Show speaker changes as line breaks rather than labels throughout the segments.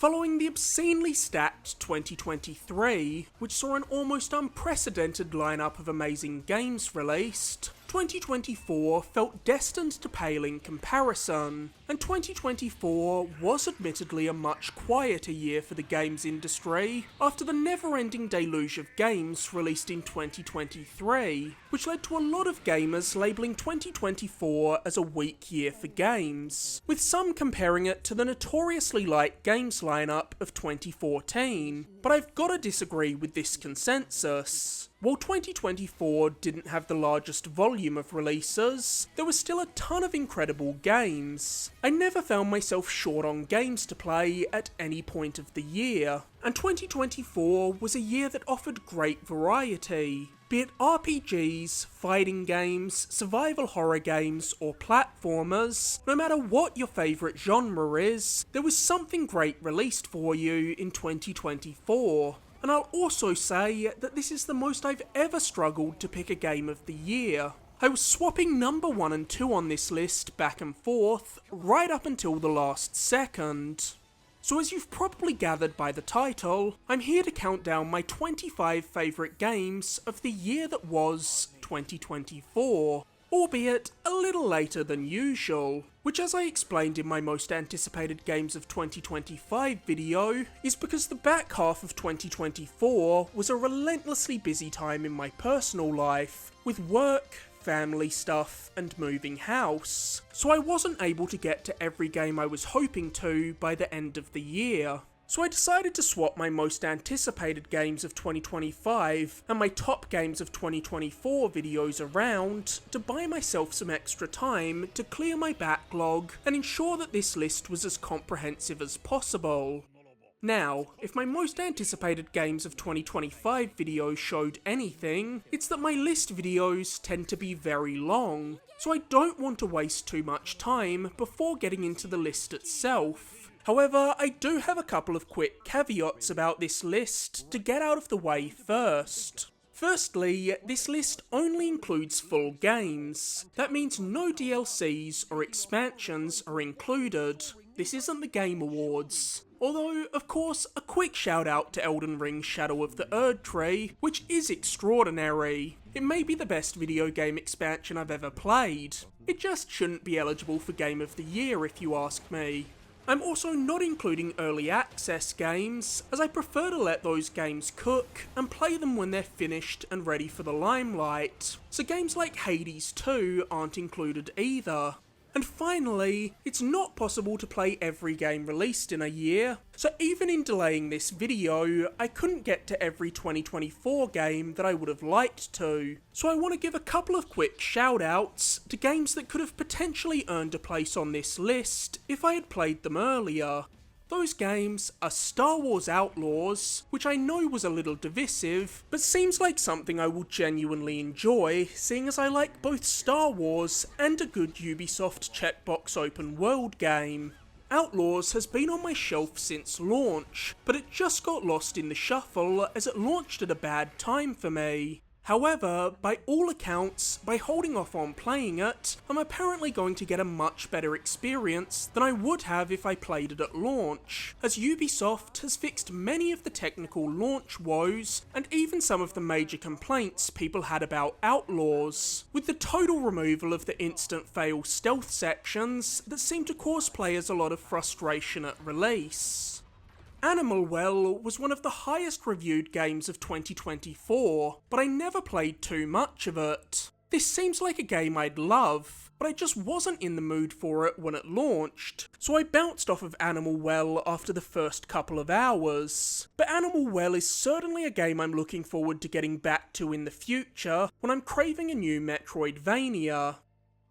Following the obscenely stacked 2023, which saw an almost unprecedented lineup of amazing games released, 2024 felt destined to pale in comparison, and 2024 was admittedly a much quieter year for the games industry after the never-ending deluge of games released in 2023, which led to a lot of gamers labelling 2024 as a weak year for games, with some comparing it to the notoriously light games lineup of 2014, but I've gotta disagree with this consensus. While 2024 didn't have the largest volume of releases, there was still a ton of incredible games. I never found myself short on games to play at any point of the year, and 2024 was a year that offered great variety. Be it RPGs, fighting games, survival horror games, or platformers, no matter what your favourite genre is, there was something great released for you in 2024. And I'll also say that this is the most I've ever struggled to pick a game of the year. I was swapping number 1 and 2 on this list back and forth, right up until the last second. So as you've probably gathered by the title, I'm here to count down my 25 favourite games of the year that was 2024. Albeit a little later than usual, which as I explained in my most anticipated games of 2025 video, is because the back half of 2024 was a relentlessly busy time in my personal life, with work, family stuff, and moving house, so I wasn't able to get to every game I was hoping to by the end of the year. So I decided to swap my most anticipated games of 2025 and my top games of 2024 videos around to buy myself some extra time to clear my backlog and ensure that this list was as comprehensive as possible. Now, if my most anticipated games of 2025 videos showed anything, it's that my list videos tend to be very long, so I don't want to waste too much time before getting into the list itself. However, I do have a couple of quick caveats about this list to get out of the way first. Firstly, this list only includes full games. That means no DLCs or expansions are included. This isn't the Game Awards. Although, of course, a quick shout out to Elden Ring's Shadow of the Erdtree, which is extraordinary. It may be the best video game expansion I've ever played. It just shouldn't be eligible for Game of the Year if you ask me. I'm also not including early access games, as I prefer to let those games cook and play them when they're finished and ready for the limelight, so games like Hades 2 aren't included either. And finally, it's not possible to play every game released in a year, so even in delaying this video, I couldn't get to every 2024 game that I would have liked to. So I want to give a couple of quick shout outs to games that could have potentially earned a place on this list if I had played them earlier. Those games are Star Wars Outlaws, which I know was a little divisive, but seems like something I will genuinely enjoy, seeing as I like both Star Wars and a good Ubisoft checkbox open world game. Outlaws has been on my shelf since launch, but it just got lost in the shuffle as it launched at a bad time for me. However, by all accounts, by holding off on playing it, I'm apparently going to get a much better experience than I would have if I played it at launch, as Ubisoft has fixed many of the technical launch woes and even some of the major complaints people had about Outlaws, with the total removal of the instant fail stealth sections that seem to cause players a lot of frustration at release. Animal Well was one of the highest reviewed games of 2024, but I never played too much of it. This seems like a game I'd love, but I just wasn't in the mood for it when it launched, so I bounced off of Animal Well after the first couple of hours. But Animal Well is certainly a game I'm looking forward to getting back to in the future when I'm craving a new metroidvania.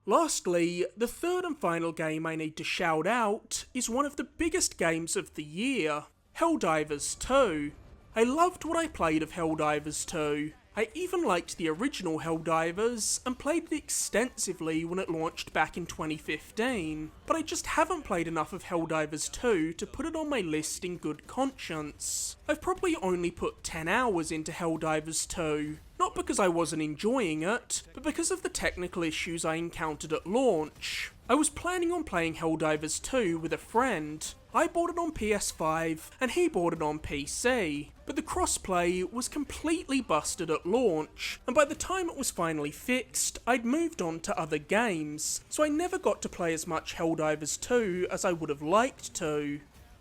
Lastly, the third and final game I need to shout out is one of the biggest games of the year, Helldivers 2. I loved what I played of Helldivers 2. I even liked the original Helldivers and played it extensively when it launched back in 2015, but I just haven't played enough of Helldivers 2 to put it on my list in good conscience. I've probably only put 10 hours into Helldivers 2, not because I wasn't enjoying it, but because of the technical issues I encountered at launch. I was planning on playing Helldivers 2 with a friend. I bought it on PS5 and he bought it on PC, but the crossplay was completely busted at launch, and by the time it was finally fixed, I'd moved on to other games, so I never got to play as much Helldivers 2 as I would have liked to.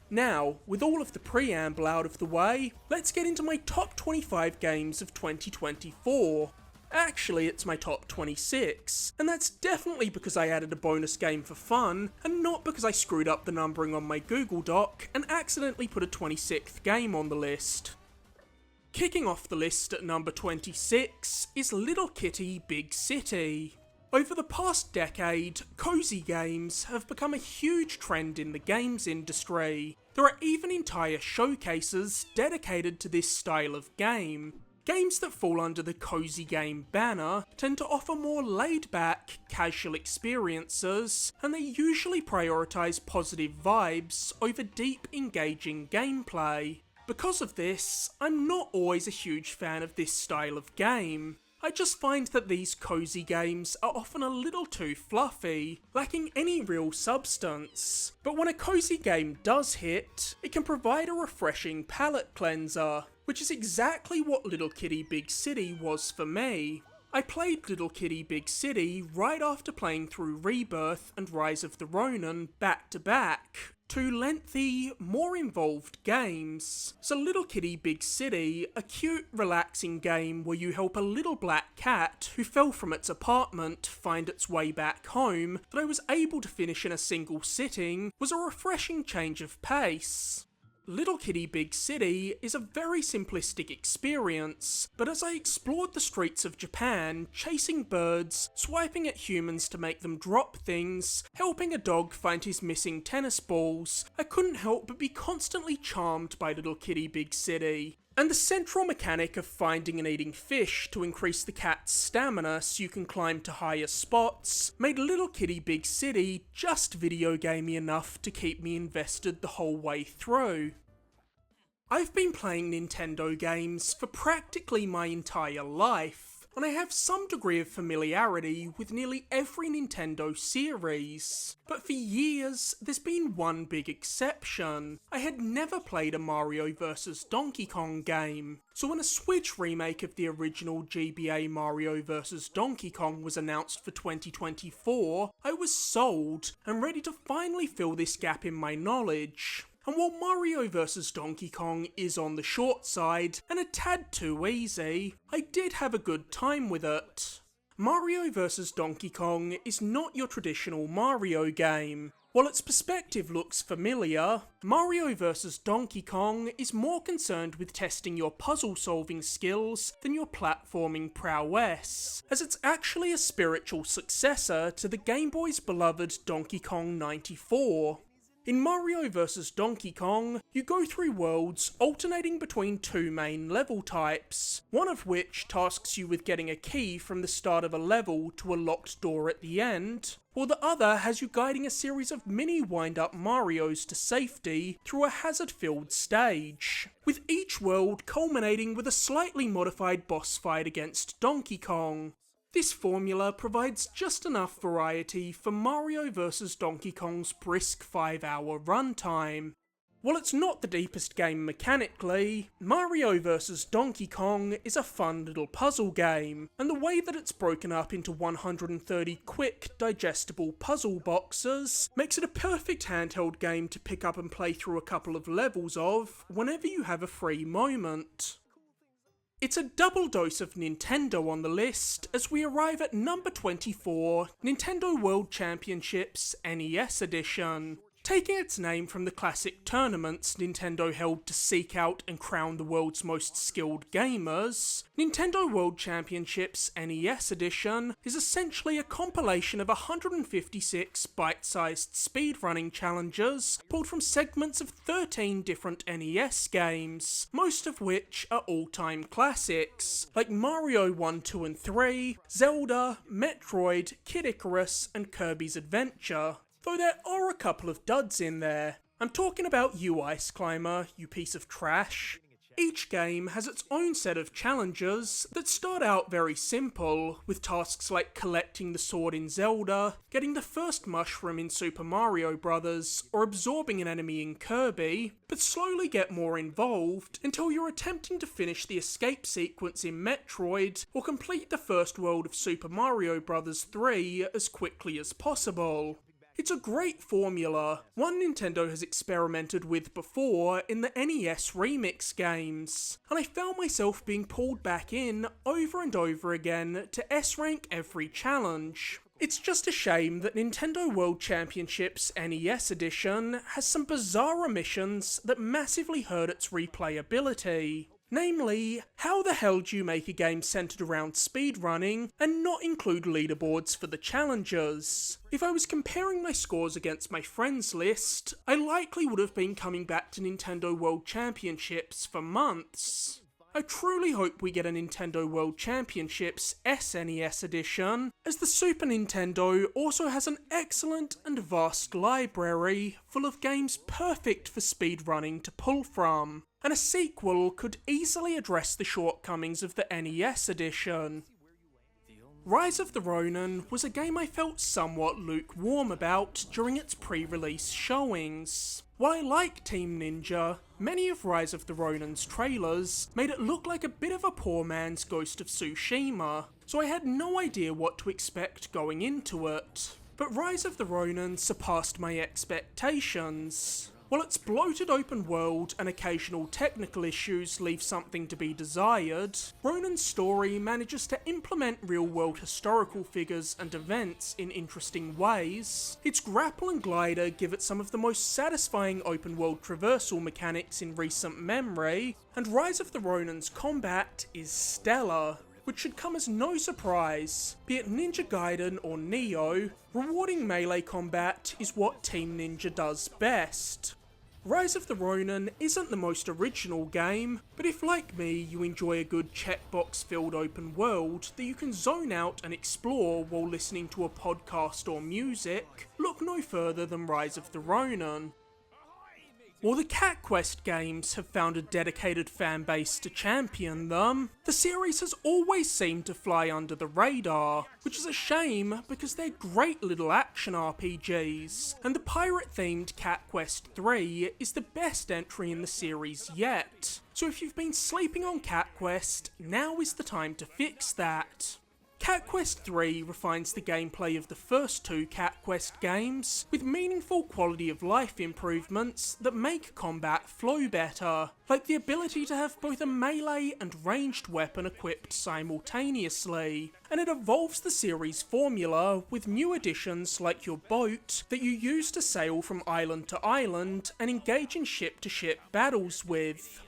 Now, with all of the preamble out of the way, let's get into my top 25 games of 2024. Actually, it's my top 26, and that's definitely because I added a bonus game for fun, and not because I screwed up the numbering on my Google Doc and accidentally put a 26th game on the list. Kicking off the list at number 26 is Little Kitty Big City. Over the past decade, cozy games have become a huge trend in the games industry. There are even entire showcases dedicated to this style of game. Games that fall under the cozy game banner tend to offer more laid-back, casual experiences, and they usually prioritise positive vibes over deep, engaging gameplay. Because of this, I'm not always a huge fan of this style of game. I just find that these cozy games are often a little too fluffy, lacking any real substance. But when a cozy game does hit, it can provide a refreshing palate cleanser, which is exactly what Little Kitty Big City was for me. I played Little Kitty Big City right after playing through Rebirth and Rise of the Ronin back to back. Two lengthy, more involved games. So Little Kitty Big City, a cute, relaxing game where you help a little black cat who fell from its apartment find its way back home, that I was able to finish in a single sitting, was a refreshing change of pace. Little Kitty Big City is a very simplistic experience, but as I explored the streets of Japan, chasing birds, swiping at humans to make them drop things, helping a dog find his missing tennis balls, I couldn't help but be constantly charmed by Little Kitty Big City. And the central mechanic of finding and eating fish to increase the cat's stamina so you can climb to higher spots made Little Kitty Big City just video gamey enough to keep me invested the whole way through. I've been playing Nintendo games for practically my entire life, and I have some degree of familiarity with nearly every Nintendo series. But for years, there's been one big exception. I had never played a Mario vs. Donkey Kong game. So when a Switch remake of the original GBA Mario vs. Donkey Kong was announced for 2024, I was sold and ready to finally fill this gap in my knowledge. And while Mario vs. Donkey Kong is on the short side and a tad too easy, I did have a good time with it. Mario vs. Donkey Kong is not your traditional Mario game. While its perspective looks familiar, Mario vs. Donkey Kong is more concerned with testing your puzzle-solving skills than your platforming prowess, as it's actually a spiritual successor to the Game Boy's beloved Donkey Kong 94. In Mario vs. Donkey Kong, you go through worlds alternating between two main level types, one of which tasks you with getting a key from the start of a level to a locked door at the end, while the other has you guiding a series of mini wind-up Marios to safety through a hazard-filled stage, with each world culminating with a slightly modified boss fight against Donkey Kong. This formula provides just enough variety for Mario vs. Donkey Kong's brisk 5-hour runtime. While it's not the deepest game mechanically, Mario vs. Donkey Kong is a fun little puzzle game, and the way that it's broken up into 130 quick, digestible puzzle boxes makes it a perfect handheld game to pick up and play through a couple of levels of whenever you have a free moment. It's a double dose of Nintendo on the list as we arrive at number 24, Nintendo World Championships NES Edition. Taking its name from the classic tournaments Nintendo held to seek out and crown the world's most skilled gamers, Nintendo World Championships NES Edition is essentially a compilation of 156 bite-sized speedrunning challenges pulled from segments of 13 different NES games, most of which are all-time classics, like Mario 1, 2 and 3, Zelda, Metroid, Kid Icarus and Kirby's Adventure. Though there are a couple of duds in there. I'm talking about you, Ice Climber, you piece of trash. each game has its own set of challenges that start out very simple, with tasks like collecting the sword in Zelda, getting the first mushroom in Super Mario Bros., or absorbing an enemy in Kirby, but slowly get more involved until you're attempting to finish the escape sequence in Metroid, or complete the first world of Super Mario Bros. 3 as quickly as possible. It's a great formula, one Nintendo has experimented with before in the NES Remix games, and I found myself being pulled back in over and over again to S-rank every challenge. It's just a shame that Nintendo World Championships NES Edition has some bizarre omissions that massively hurt its replayability. Namely, how the hell do you make a game centred around speedrunning and not include leaderboards for the challenges? If I was comparing my scores against my friends list, I likely would have been coming back to Nintendo World Championships for months. I truly hope we get a Nintendo World Championships SNES edition, as the Super Nintendo also has an excellent and vast library full of games perfect for speedrunning to pull from, and a sequel could easily address the shortcomings of the NES edition. Rise of the Ronin was a game I felt somewhat lukewarm about during its pre-release showings. While I like Team Ninja, many of Rise of the Ronin's trailers made it look like a bit of a poor man's Ghost of Tsushima, so I had no idea what to expect going into it. But Rise of the Ronin surpassed my expectations. While its bloated open world and occasional technical issues leave something to be desired, Ronin's story manages to implement real-world historical figures and events in interesting ways. Its grapple and glider give it some of the most satisfying open-world traversal mechanics in recent memory, and Rise of the Ronin's combat is stellar, which should come as no surprise. Be it Ninja Gaiden or Nioh, rewarding melee combat is what Team Ninja does best. Rise of the Ronin isn't the most original game, but if like me you enjoy a good checkbox filled open world that you can zone out and explore while listening to a podcast or music, look no further than Rise of the Ronin. While the Cat Quest games have found a dedicated fanbase to champion them, the series has always seemed to fly under the radar, which is a shame because they're great little action RPGs, and the pirate-themed Cat Quest 3 is the best entry in the series yet. So if you've been sleeping on Cat Quest, now is the time to fix that. Cat Quest 3 refines the gameplay of the first two Cat Quest games, with meaningful quality of life improvements that make combat flow better, like the ability to have both a melee and ranged weapon equipped simultaneously, and it evolves the series formula with new additions like your boat that you use to sail from island to island and engage in ship-to-ship battles with.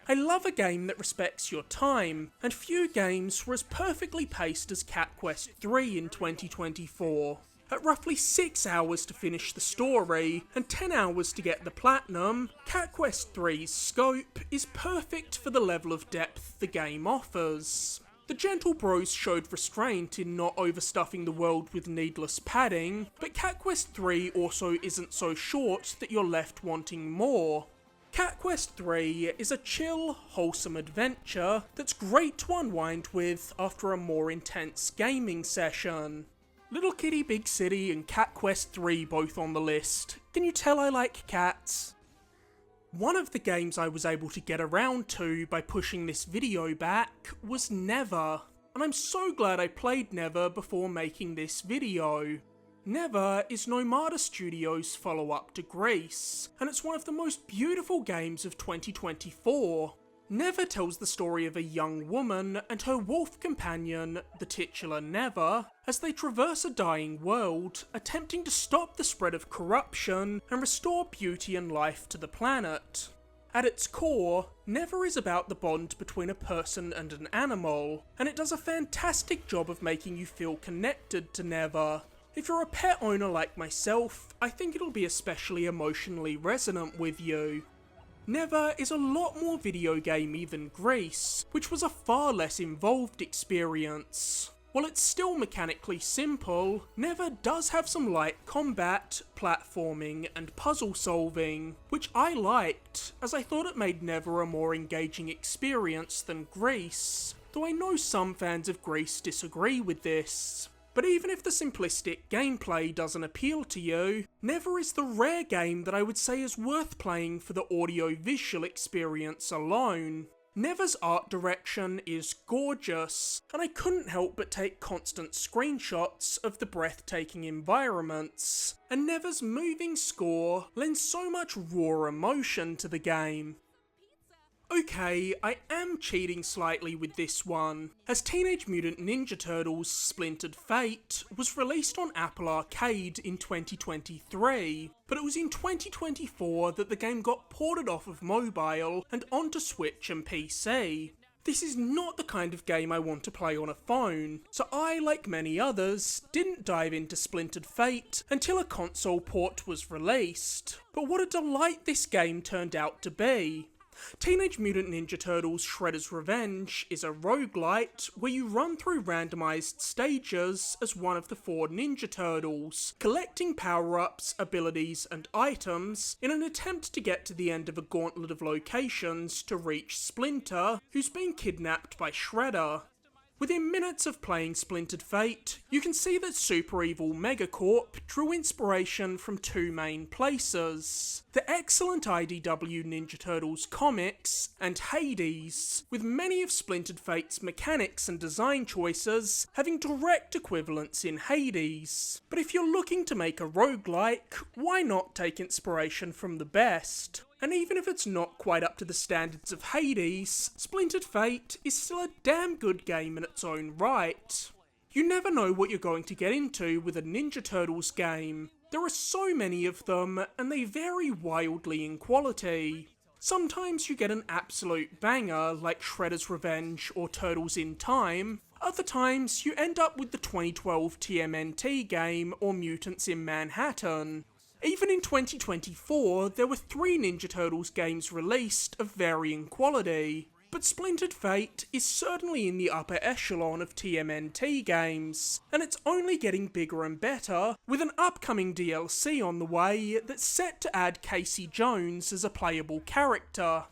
I love a game that respects your time, and few games were as perfectly paced as Cat Quest 3 in 2024. At roughly 6 hours to finish the story, and 10 hours to get the platinum, Cat Quest 3's scope is perfect for the level of depth the game offers. The Gentle Bros showed restraint in not overstuffing the world with needless padding, but Cat Quest 3 also isn't so short that you're left wanting more. Cat Quest 3 is a chill, wholesome adventure that's great to unwind with after a more intense gaming session. Little Kitty Big City and Cat Quest 3 both on the list. Can you tell I like cats? One of the games I was able to get around to by pushing this video back was Never, and I'm so glad I played Never before making this video. Never is Nomada Studios' follow-up to Grease, and it's one of the most beautiful games of 2024. Never tells the story of a young woman and her wolf companion, the titular Never, as they traverse a dying world, attempting to stop the spread of corruption and restore beauty and life to the planet. At its core, Never is about the bond between a person and an animal, and it does a fantastic job of making you feel connected to Never. If you're a pet owner like myself, I think it'll be especially emotionally resonant with you. Never is a lot more video gamey than Grease, which was a far less involved experience. While it's still mechanically simple, Never does have some light combat, platforming, and puzzle solving, which I liked, as I thought it made Never a more engaging experience than Grease, though I know some fans of Grease disagree with this. But even if the simplistic gameplay doesn't appeal to you, Never is the rare game that I would say is worth playing for the audio-visual experience alone. Never's art direction is gorgeous, and I couldn't help but take constant screenshots of the breathtaking environments, and Never's moving score lends so much raw emotion to the game. Okay, I am cheating slightly with this one, as Teenage Mutant Ninja Turtles Splintered Fate was released on Apple Arcade in 2023, but it was in 2024 that the game got ported off of mobile and onto Switch and PC. This is not the kind of game I want to play on a phone, so I, like many others, didn't dive into Splintered Fate until a console port was released. But what a delight this game turned out to be. Teenage Mutant Ninja Turtles Shredder's Revenge is a roguelite where you run through randomised stages as one of the 4 Ninja Turtles, collecting power-ups, abilities and items in an attempt to get to the end of a gauntlet of locations to reach Splinter, who's been kidnapped by Shredder. Within minutes of playing Splintered Fate, you can see that Super Evil Megacorp drew inspiration from 2 main places: the excellent IDW Ninja Turtles comics and Hades, with many of Splintered Fate's mechanics and design choices having direct equivalents in Hades. But if you're looking to make a roguelike, why not take inspiration from the best? And even if it's not quite up to the standards of Hades, Splintered Fate is still a damn good game in its own right. You never know what you're going to get into with a Ninja Turtles game. There are so many of them, and they vary wildly in quality. Sometimes you get an absolute banger like Shredder's Revenge or Turtles in Time. Other times you end up with the 2012 TMNT game or Mutants in Manhattan. Even in 2024, there were 3 Ninja Turtles games released of varying quality, but Splintered Fate is certainly in the upper echelon of TMNT games, and it's only getting bigger and better, with an upcoming DLC on the way that's set to add Casey Jones as a playable character.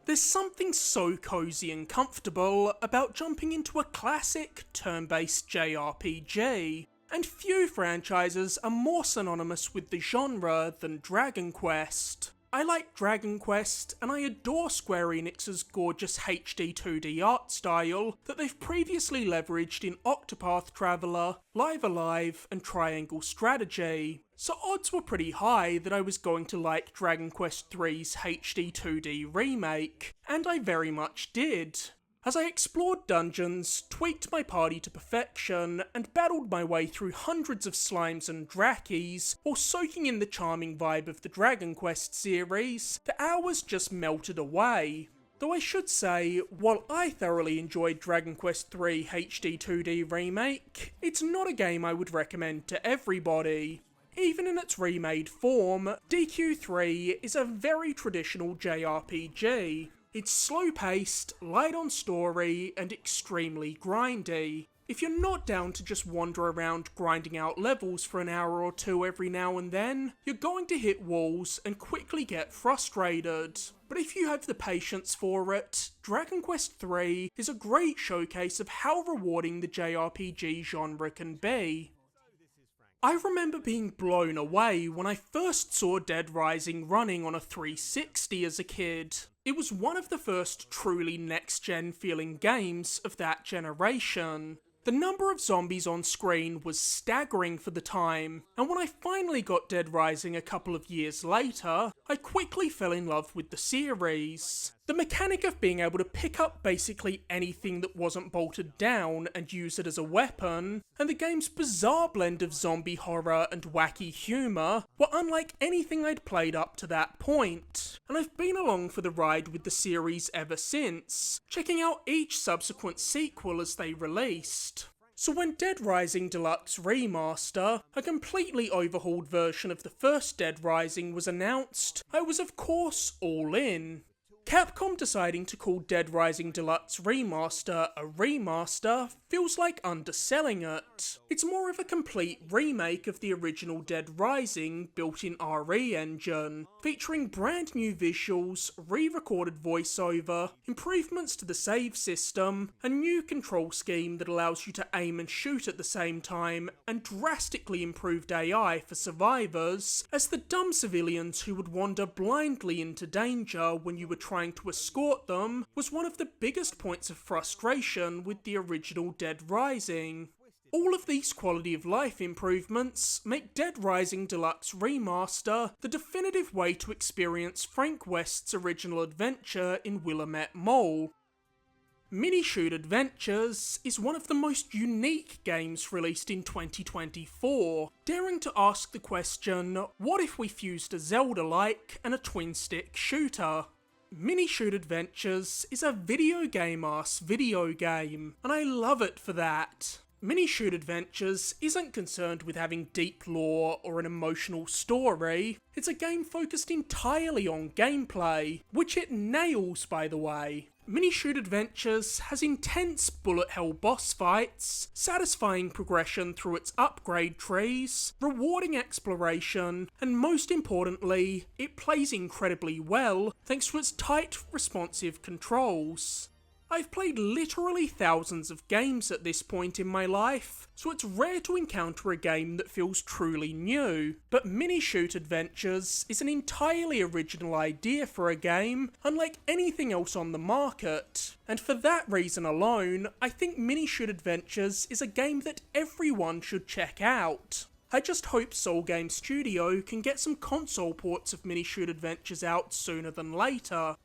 There's something so cozy and comfortable about jumping into a classic turn-based JRPG, and few franchises are more synonymous with the genre than Dragon Quest. I like Dragon Quest, and I adore Square Enix's gorgeous HD 2D art style that they've previously leveraged in Octopath Traveler, Live Alive, and Triangle Strategy. So odds were pretty high that I was going to like Dragon Quest III's HD 2D remake, and I very much did. As I explored dungeons, tweaked my party to perfection, and battled my way through hundreds of slimes and drakis, while soaking in the charming vibe of the Dragon Quest series, the hours just melted away. Though I should say, while I thoroughly enjoyed Dragon Quest III HD 2D Remake, it's not a game I would recommend to everybody. Even in its remade form, DQ3 is a very traditional JRPG. It's slow-paced, light on story, and extremely grindy. If you're not down to just wander around grinding out levels for an hour or 2 every now and then, you're going to hit walls and quickly get frustrated. But if you have the patience for it, Dragon Quest III is a great showcase of how rewarding the JRPG genre can be. I remember being blown away when I first saw Dead Rising running on a 360 as a kid. It was one of the first truly next-gen feeling games of that generation. The number of zombies on screen was staggering for the time, and when I finally got Dead Rising a couple of years later, I quickly fell in love with the series. The mechanic of being able to pick up basically anything that wasn't bolted down and use it as a weapon, and the game's bizarre blend of zombie horror and wacky humour were unlike anything I'd played up to that point, and I've been along for the ride with the series ever since, checking out each subsequent sequel as they released. So when Dead Rising Deluxe Remaster, a completely overhauled version of the first Dead Rising, was announced, I was of course all in. Capcom deciding to call Dead Rising Deluxe Remaster a remaster feels like underselling it. It's more of a complete remake of the original Dead Rising built in RE engine, featuring brand new visuals, re-recorded voiceover, improvements to the save system, a new control scheme that allows you to aim and shoot at the same time, and drastically improved AI for survivors, as the dumb civilians who would wander blindly into danger when you were trying to escort them was one of the biggest points of frustration with the original Dead Rising. All of these quality of life improvements make Dead Rising Deluxe Remaster the definitive way to experience Frank West's original adventure in Willamette Mall. Mini-Shoot Adventures is one of the most unique games released in 2024, daring to ask the question, what if we fused a Zelda-like and a twin-stick shooter? Mini-Shoot Adventures is a video game-ass video game, and I love it for that. Mini-Shoot Adventures isn't concerned with having deep lore or an emotional story. It's a game focused entirely on gameplay, which it nails, by the way. Mini-Shoot Adventures has intense bullet hell boss fights, satisfying progression through its upgrade trees, rewarding exploration, and most importantly, it plays incredibly well thanks to its tight, responsive controls. I've played literally thousands of games at this point in my life, so it's rare to encounter a game that feels truly new, but Mini-Shoot Adventures is an entirely original idea for a game, unlike anything else on the market, and for that reason alone, I think Mini-Shoot Adventures is a game that everyone should check out. I just hope Soul Game Studio can get some console ports of Mini-Shoot Adventures out sooner than later.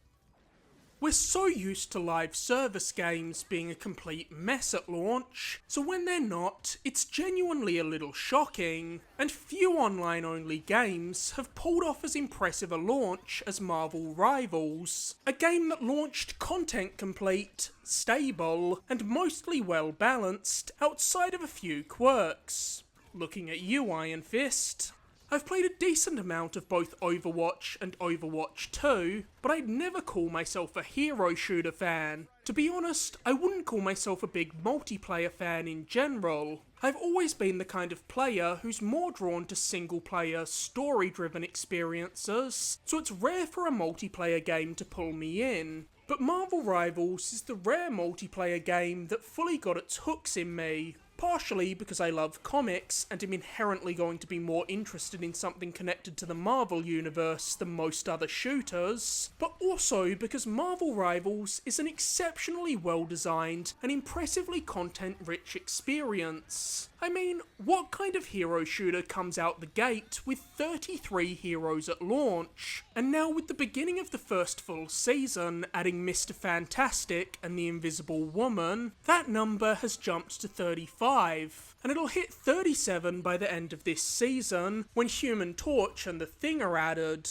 We're so used to live service games being a complete mess at launch, so when they're not, it's genuinely a little shocking, and few online-only games have pulled off as impressive a launch as Marvel Rivals, a game that launched content complete, stable, and mostly well balanced outside of a few quirks. Looking at you, Iron Fist. I've played a decent amount of both Overwatch and Overwatch 2, but I'd never call myself a hero shooter fan. To be honest, I wouldn't call myself a big multiplayer fan in general. I've always been the kind of player who's more drawn to single-player, story-driven experiences, so it's rare for a multiplayer game to pull me in. But Marvel Rivals is the rare multiplayer game that fully got its hooks in me. Partially because I love comics and am inherently going to be more interested in something connected to the Marvel universe than most other shooters, but also because Marvel Rivals is an exceptionally well designed and impressively content-rich experience. I mean, what kind of hero shooter comes out the gate with 33 heroes at launch? And now with the beginning of the first full season adding Mr. Fantastic and the Invisible Woman, that number has jumped to 35, and it'll hit 37 by the end of this season when Human Torch and the Thing are added.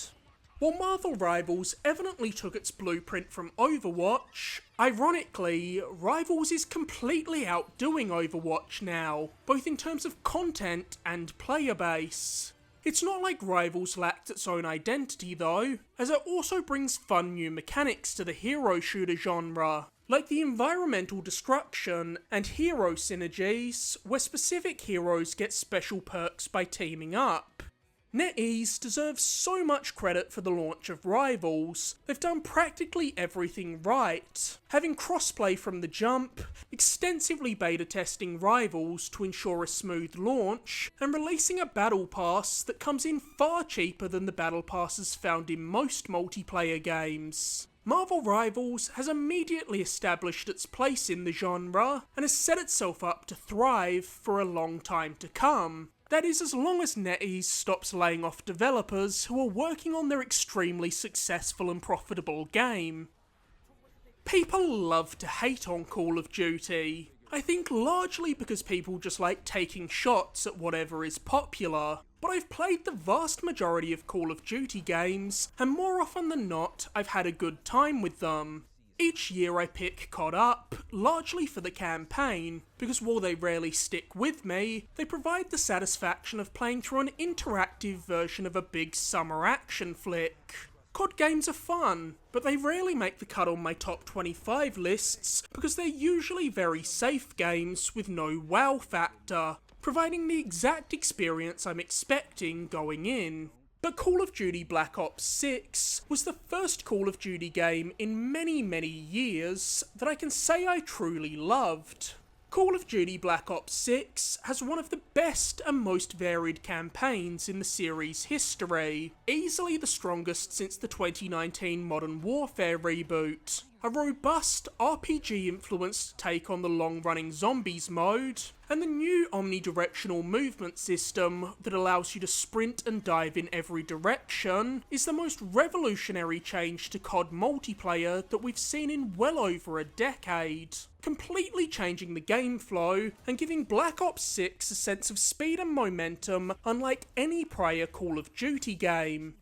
While Marvel Rivals evidently took its blueprint from Overwatch, ironically, Rivals is completely outdoing Overwatch now, both in terms of content and player base. It's not like Rivals lacked its own identity though, as it also brings fun new mechanics to the hero shooter genre, like the environmental destruction and hero synergies, where specific heroes get special perks by teaming up. NetEase deserves so much credit for the launch of Rivals. They've done practically everything right, having crossplay from the jump, extensively beta testing Rivals to ensure a smooth launch, and releasing a battle pass that comes in far cheaper than the battle passes found in most multiplayer games. Marvel Rivals has immediately established its place in the genre, and has set itself up to thrive for a long time to come. That is, as long as NetEase stops laying off developers who are working on their extremely successful and profitable game. People love to hate on Call of Duty. I think largely because people just like taking shots at whatever is popular. But I've played the vast majority of Call of Duty games, and more often than not, I've had a good time with them. Each year I pick COD up, largely for the campaign, because while they rarely stick with me, they provide the satisfaction of playing through an interactive version of a big summer action flick. COD games are fun, but they rarely make the cut on my top 25 lists because they're usually very safe games with no wow factor, providing the exact experience I'm expecting going in. But Call of Duty Black Ops 6 was the first Call of Duty game in many years that I can say I truly loved. Call of Duty Black Ops 6 has one of the best and most varied campaigns in the series' history, easily the strongest since the 2019 Modern Warfare reboot. A robust RPG-influenced take on the long-running zombies mode, and the new omnidirectional movement system that allows you to sprint and dive in every direction is the most revolutionary change to COD multiplayer that we've seen in well over a decade, completely changing the game flow and giving Black Ops 6 a sense of speed and momentum unlike any prior Call of Duty game.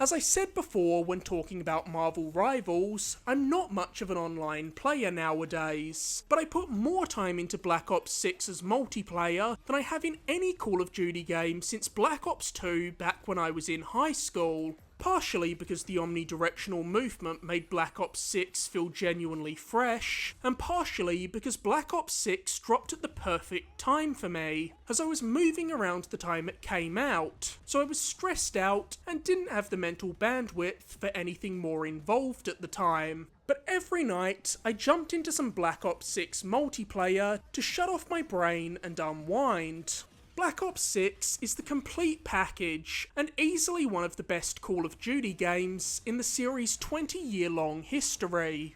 As I said before when talking about Marvel Rivals, I'm not much of an online player nowadays, but I put more time into Black Ops 6's multiplayer than I have in any Call of Duty game since Black Ops 2 back when I was in high school. Partially because the omnidirectional movement made Black Ops 6 feel genuinely fresh, and partially because Black Ops 6 dropped at the perfect time for me, as I was moving around the time it came out, so I was stressed out and didn't have the mental bandwidth for anything more involved at the time. But every night, I jumped into some Black Ops 6 multiplayer to shut off my brain and unwind. Black Ops 6 is the complete package, and easily one of the best Call of Duty games in the series' 20-year-long history.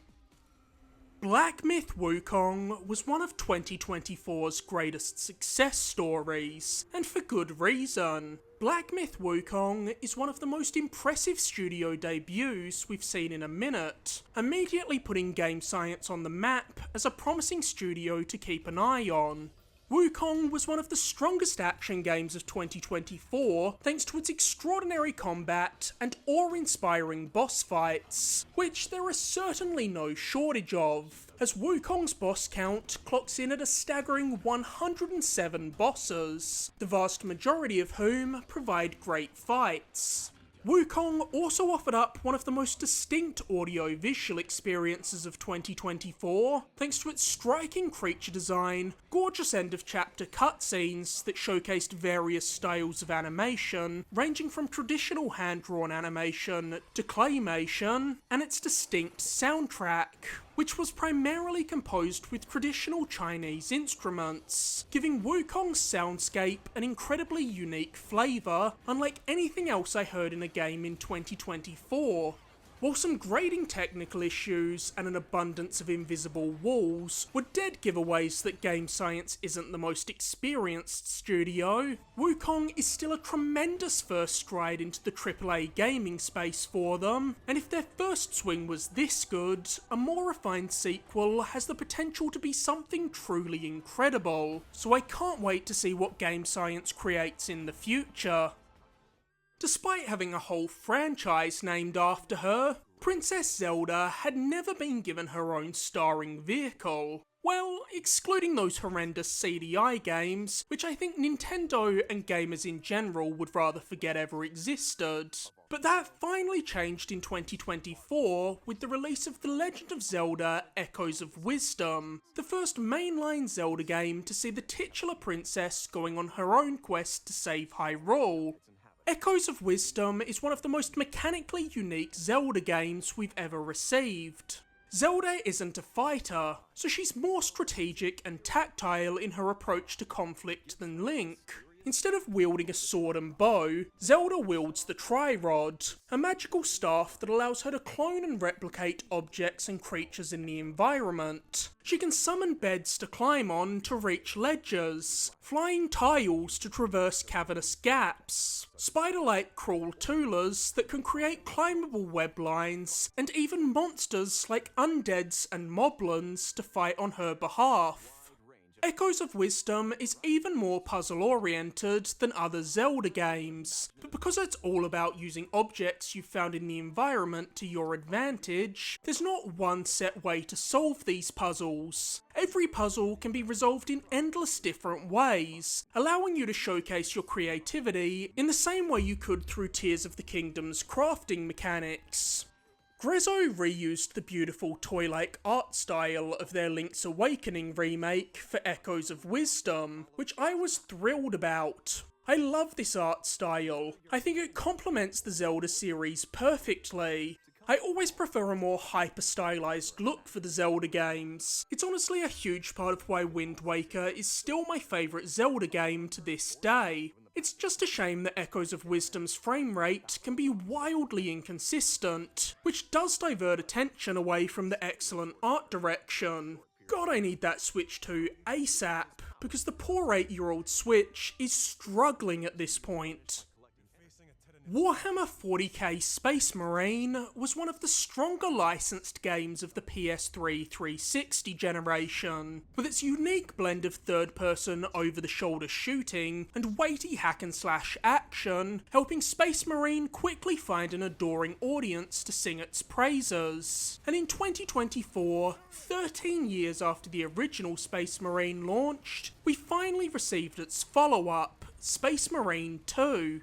Black Myth Wukong was one of 2024's greatest success stories, and for good reason. Black Myth Wukong is one of the most impressive studio debuts we've seen in a minute, immediately putting Game Science on the map as a promising studio to keep an eye on. Wukong was one of the strongest action games of 2024 thanks to its extraordinary combat and awe-inspiring boss fights, which there are certainly no shortage of, as Wukong's boss count clocks in at a staggering 107 bosses, the vast majority of whom provide great fights. Wukong also offered up one of the most distinct audio-visual experiences of 2024, thanks to its striking creature design, gorgeous end-of-chapter cutscenes that showcased various styles of animation, ranging from traditional hand-drawn animation to claymation, and its distinct soundtrack, which was primarily composed with traditional Chinese instruments, giving Wukong's soundscape an incredibly unique flavour, unlike anything else I heard in a game in 2024. While some grading technical issues and an abundance of invisible walls were dead giveaways that Game Science isn't the most experienced studio, Wukong is still a tremendous first stride into the AAA gaming space for them, and if their first swing was this good, a more refined sequel has the potential to be something truly incredible, so I can't wait to see what Game Science creates in the future. Despite having a whole franchise named after her, Princess Zelda had never been given her own starring vehicle. Well, excluding those horrendous CDI games, which I think Nintendo and gamers in general would rather forget ever existed. But that finally changed in 2024 with the release of The Legend of Zelda Echoes of Wisdom, the first mainline Zelda game to see the titular princess going on her own quest to save Hyrule. Echoes of Wisdom is one of the most mechanically unique Zelda games we've ever received. Zelda isn't a fighter, so she's more strategic and tactile in her approach to conflict than Link. Instead of wielding a sword and bow, Zelda wields the Tri-Rod, a magical staff that allows her to clone and replicate objects and creatures in the environment. She can summon beds to climb on to reach ledges, flying tiles to traverse cavernous gaps, spider-like crawl tulas that can create climbable web lines, and even monsters like undeads and moblins to fight on her behalf. Echoes of Wisdom is even more puzzle-oriented than other Zelda games, but because it's all about using objects you found in the environment to your advantage, there's not one set way to solve these puzzles. Every puzzle can be resolved in endless different ways, allowing you to showcase your creativity in the same way you could through Tears of the Kingdom's crafting mechanics. Grezzo reused the beautiful toy-like art style of their Link's Awakening remake for Echoes of Wisdom, which I was thrilled about. I love this art style. I think it complements the Zelda series perfectly. I always prefer a more hyper-stylized look for the Zelda games. It's honestly a huge part of why Wind Waker is still my favourite Zelda game to this day. It's just a shame that Echoes of Wisdom's frame rate can be wildly inconsistent, which does divert attention away from the excellent art direction. God, I need that Switch 2 ASAP, because the poor 8-year-old Switch is struggling at this point. Warhammer 40k Space Marine was one of the stronger licensed games of the PS3 360 generation, with its unique blend of third-person over-the-shoulder shooting and weighty hack-and-slash action, helping Space Marine quickly find an adoring audience to sing its praises. And in 2024, 13 years after the original Space Marine launched, we finally received its follow-up, Space Marine 2.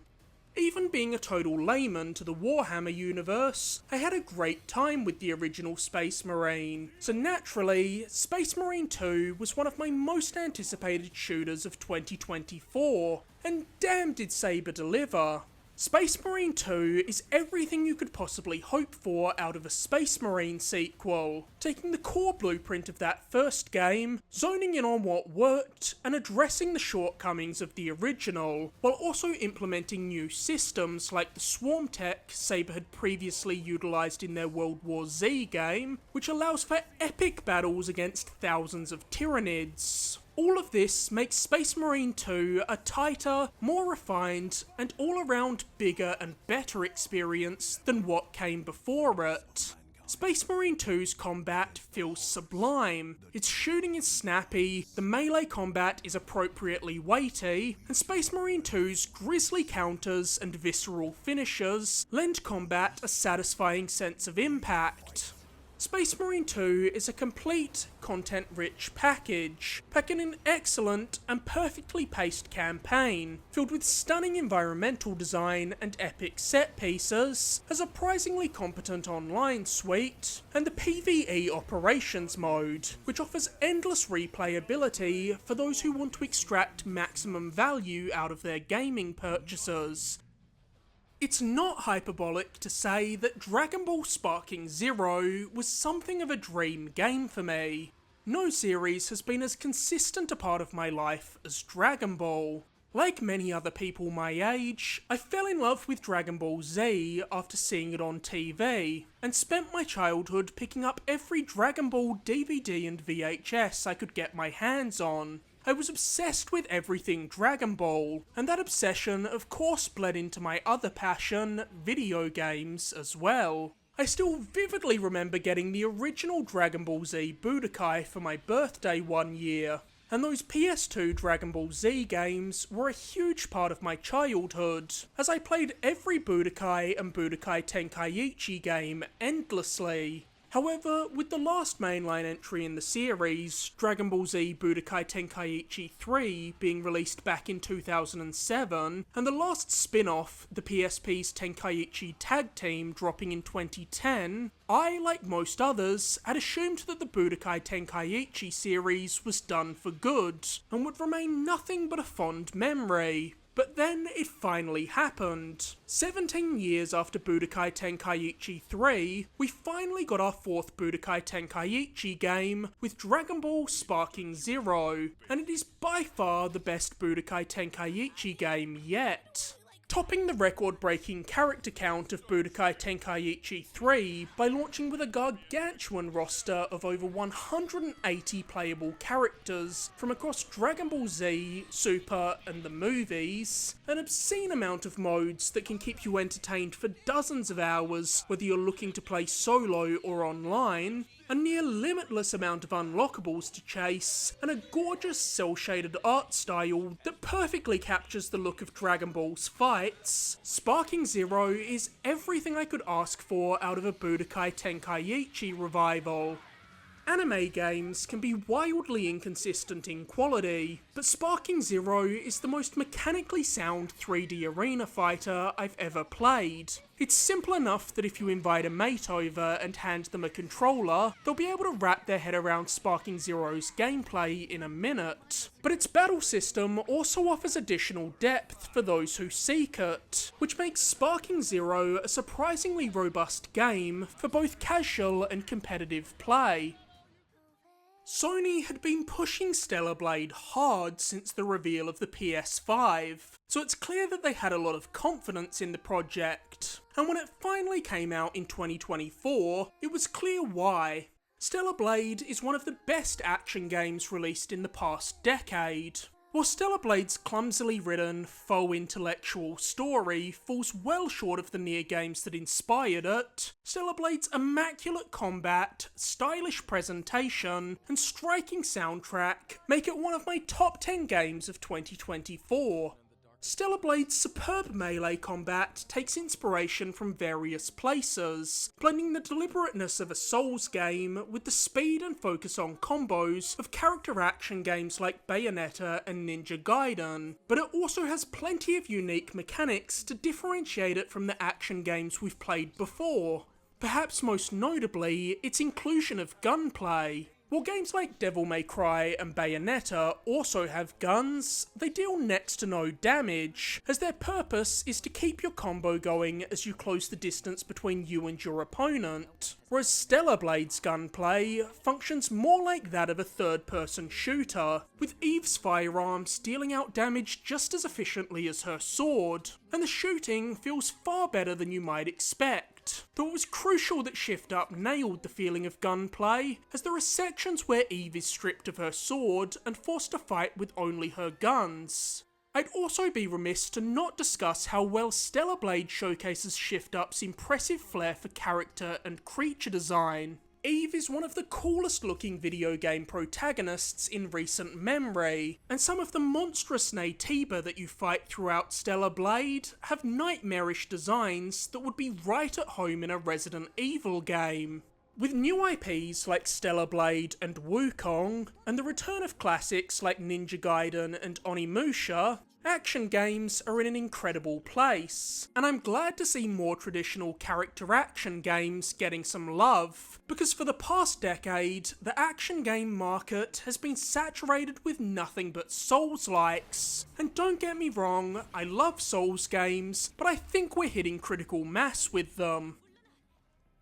Even being a total layman to the Warhammer universe, I had a great time with the original Space Marine, so naturally, Space Marine 2 was one of my most anticipated shooters of 2024, and damn did Saber deliver. Space Marine 2 is everything you could possibly hope for out of a Space Marine sequel, taking the core blueprint of that first game, zoning in on what worked, and addressing the shortcomings of the original, while also implementing new systems like the swarm tech Saber had previously utilised in their World War Z game, which allows for epic battles against thousands of Tyranids. All of this makes Space Marine 2 a tighter, more refined, and all-around bigger and better experience than what came before it. Space Marine 2's combat feels sublime, its shooting is snappy, the melee combat is appropriately weighty, and Space Marine 2's grisly counters and visceral finishers lend combat a satisfying sense of impact. Space Marine 2 is a complete, content-rich package, packing an excellent and perfectly paced campaign, filled with stunning environmental design and epic set pieces, a surprisingly competent online suite, and the PvE operations mode, which offers endless replayability for those who want to extract maximum value out of their gaming purchases. It's not hyperbolic to say that Dragon Ball Sparking Zero was something of a dream game for me. No series has been as consistent a part of my life as Dragon Ball. Like many other people my age, I fell in love with Dragon Ball Z after seeing it on TV, and spent my childhood picking up every Dragon Ball DVD and VHS I could get my hands on. I was obsessed with everything Dragon Ball, and that obsession of course bled into my other passion, video games, as well. I still vividly remember getting the original Dragon Ball Z Budokai for my birthday one year, and those PS2 Dragon Ball Z games were a huge part of my childhood, as I played every Budokai and Budokai Tenkaichi game endlessly. However, with the last mainline entry in the series, Dragon Ball Z Budokai Tenkaichi 3 being released back in 2007, and the last spin-off, the PSP's Tenkaichi Tag Team, dropping in 2010, I, like most others, had assumed that the Budokai Tenkaichi series was done for good, and would remain nothing but a fond memory. But then it finally happened. 17 years after Budokai Tenkaichi 3, we finally got our fourth Budokai Tenkaichi game with Dragon Ball Sparking Zero, and it is by far the best Budokai Tenkaichi game yet. Topping the record-breaking character count of Budokai Tenkaichi 3 by launching with a gargantuan roster of over 180 playable characters from across Dragon Ball Z, Super, and the movies, an obscene amount of modes that can keep you entertained for dozens of hours whether you're looking to play solo or online, a near limitless amount of unlockables to chase, and a gorgeous cel-shaded art style that perfectly captures the look of Dragon Ball's fights, Sparking Zero is everything I could ask for out of a Budokai Tenkaichi revival. Anime games can be wildly inconsistent in quality, but Sparking Zero is the most mechanically sound 3D arena fighter I've ever played. It's simple enough that if you invite a mate over and hand them a controller, they'll be able to wrap their head around Sparking Zero's gameplay in a minute. But its battle system also offers additional depth for those who seek it, which makes Sparking Zero a surprisingly robust game for both casual and competitive play. Sony had been pushing Stellar Blade hard since the reveal of the PS5, so it's clear that they had a lot of confidence in the project, and when it finally came out in 2024, it was clear why. Stellar Blade is one of the best action games released in the past decade. While Stellar Blade's clumsily written, faux intellectual story falls well short of the Nier games that inspired it, Stellar Blade's immaculate combat, stylish presentation, and striking soundtrack make it one of my top 10 games of 2024. Stellar Blade's superb melee combat takes inspiration from various places, blending the deliberateness of a Souls game with the speed and focus on combos of character action games like Bayonetta and Ninja Gaiden, but it also has plenty of unique mechanics to differentiate it from the action games we've played before. Perhaps most notably, its inclusion of gunplay. While games like Devil May Cry and Bayonetta also have guns, they deal next to no damage, as their purpose is to keep your combo going as you close the distance between you and your opponent. Whereas Stellar Blade's gunplay functions more like that of a third-person shooter, with Eve's firearms dealing out damage just as efficiently as her sword, and the shooting feels far better than you might expect. Though it was crucial that Shift Up nailed the feeling of gunplay, as there are sections where Eve is stripped of her sword and forced to fight with only her guns. I'd also be remiss to not discuss how well Stellar Blade showcases Shift Up's impressive flair for character and creature design. Eve is one of the coolest looking video game protagonists in recent memory, and some of the monstrous Naytiba that you fight throughout Stellar Blade have nightmarish designs that would be right at home in a Resident Evil game. With new IPs like Stellar Blade and Wukong, and the return of classics like Ninja Gaiden and Onimusha, action games are in an incredible place, and I'm glad to see more traditional character action games getting some love, because for the past decade, the action game market has been saturated with nothing but Souls-likes. And don't get me wrong, I love Souls games, but I think we're hitting critical mass with them.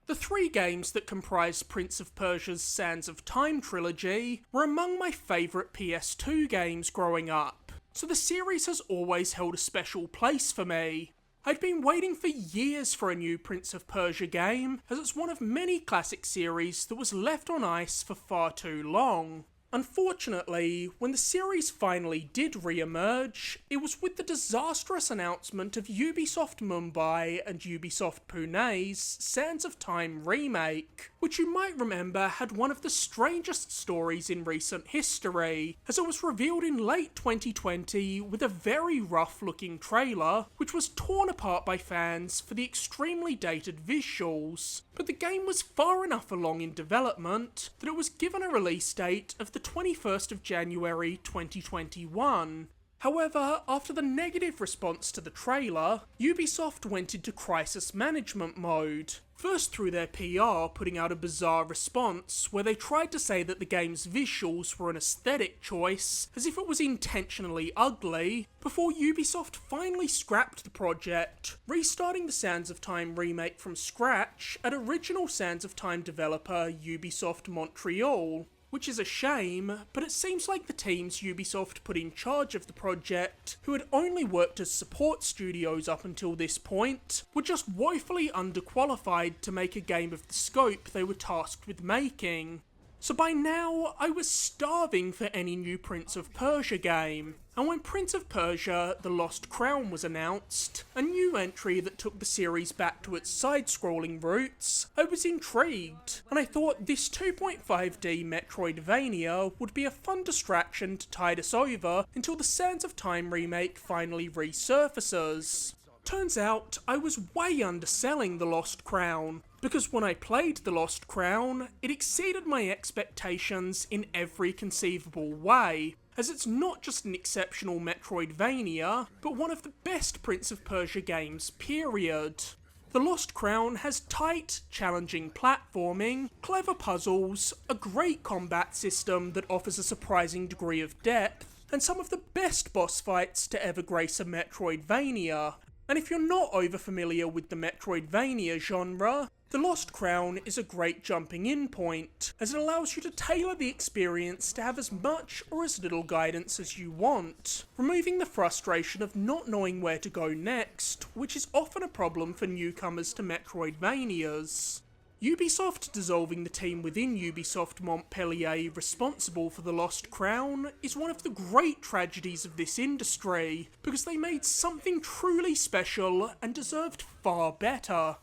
The 3 games that comprise Prince of Persia's Sands of Time trilogy were among my favourite PS2 games growing up, so the series has always held a special place for me. I'd been waiting for years for a new Prince of Persia game, as it's one of many classic series that was left on ice for far too long. Unfortunately, when the series finally did re-emerge, it was with the disastrous announcement of Ubisoft Mumbai and Ubisoft Pune's Sands of Time remake, which you might remember had one of the strangest stories in recent history, as it was revealed in late 2020 with a very rough-looking trailer, which was torn apart by fans for the extremely dated visuals. But the game was far enough along in development that it was given a release date of the 21st of January 2021. However, after the negative response to the trailer, Ubisoft went into crisis management mode. First through their PR putting out a bizarre response where they tried to say that the game's visuals were an aesthetic choice, as if it was intentionally ugly, before Ubisoft finally scrapped the project, restarting the Sands of Time remake from scratch at original Sands of Time developer Ubisoft Montreal. Which is a shame, but it seems like the teams Ubisoft put in charge of the project, who had only worked as support studios up until this point, were just woefully underqualified to make a game of the scope they were tasked with making. So by now, I was starving for any new Prince of Persia game. And when Prince of Persia: The Lost Crown was announced, a new entry that took the series back to its side-scrolling roots, I was intrigued, and I thought this 2.5D metroidvania would be a fun distraction to tide us over until the Sands of Time remake finally resurfaces. Turns out, I was way underselling The Lost Crown, because when I played The Lost Crown, it exceeded my expectations in every conceivable way, as it's not just an exceptional Metroidvania, but one of the best Prince of Persia games, period. The Lost Crown has tight, challenging platforming, clever puzzles, a great combat system that offers a surprising degree of depth, and some of the best boss fights to ever grace a Metroidvania. And if you're not over familiar with the Metroidvania genre, The Lost Crown is a great jumping in point, as it allows you to tailor the experience to have as much or as little guidance as you want, removing the frustration of not knowing where to go next, which is often a problem for newcomers to Metroidvanias. Ubisoft dissolving the team within Ubisoft Montpellier responsible for The Lost Crown is one of the great tragedies of this industry, because they made something truly special and deserved far better.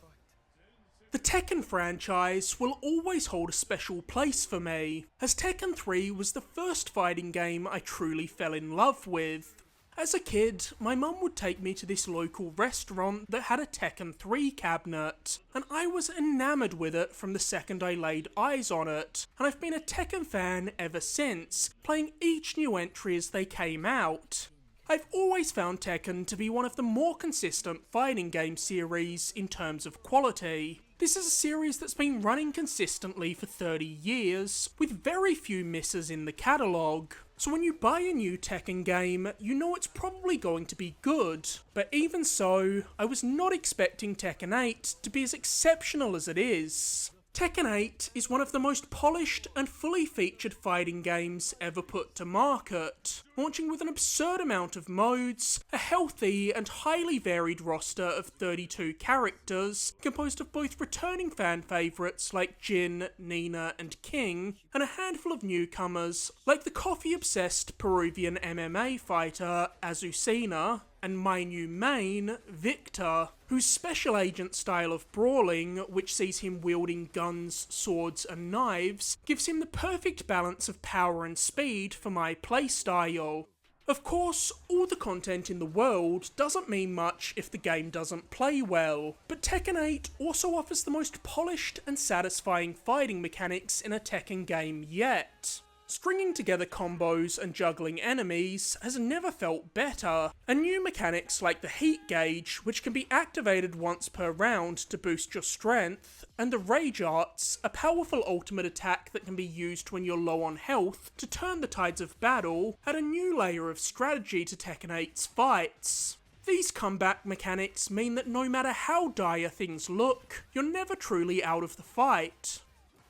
The Tekken franchise will always hold a special place for me, as Tekken 3 was the first fighting game I truly fell in love with. As a kid, my mum would take me to this local restaurant that had a Tekken 3 cabinet, and I was enamoured with it from the second I laid eyes on it, and I've been a Tekken fan ever since, playing each new entry as they came out. I've always found Tekken to be one of the more consistent fighting game series in terms of quality. This is a series that's been running consistently for 30 years, with very few misses in the catalogue. So when you buy a new Tekken game, you know it's probably going to be good. But even so, I was not expecting Tekken 8 to be as exceptional as it is. Tekken 8 is one of the most polished and fully featured fighting games ever put to market, launching with an absurd amount of modes, a healthy and highly varied roster of 32 characters, composed of both returning fan favourites like Jin, Nina and King, and a handful of newcomers like the coffee-obsessed Peruvian MMA fighter Azucena, and my new main, Victor, whose special agent style of brawling, which sees him wielding guns, swords and knives, gives him the perfect balance of power and speed for my playstyle. Of course, all the content in the world doesn't mean much if the game doesn't play well, but Tekken 8 also offers the most polished and satisfying fighting mechanics in a Tekken game yet. Stringing together combos and juggling enemies has never felt better, and new mechanics like the heat gauge, which can be activated once per round to boost your strength, and the Rage Arts, a powerful ultimate attack that can be used when you're low on health to turn the tides of battle, add a new layer of strategy to Tekken 8's fights. These comeback mechanics mean that no matter how dire things look, you're never truly out of the fight.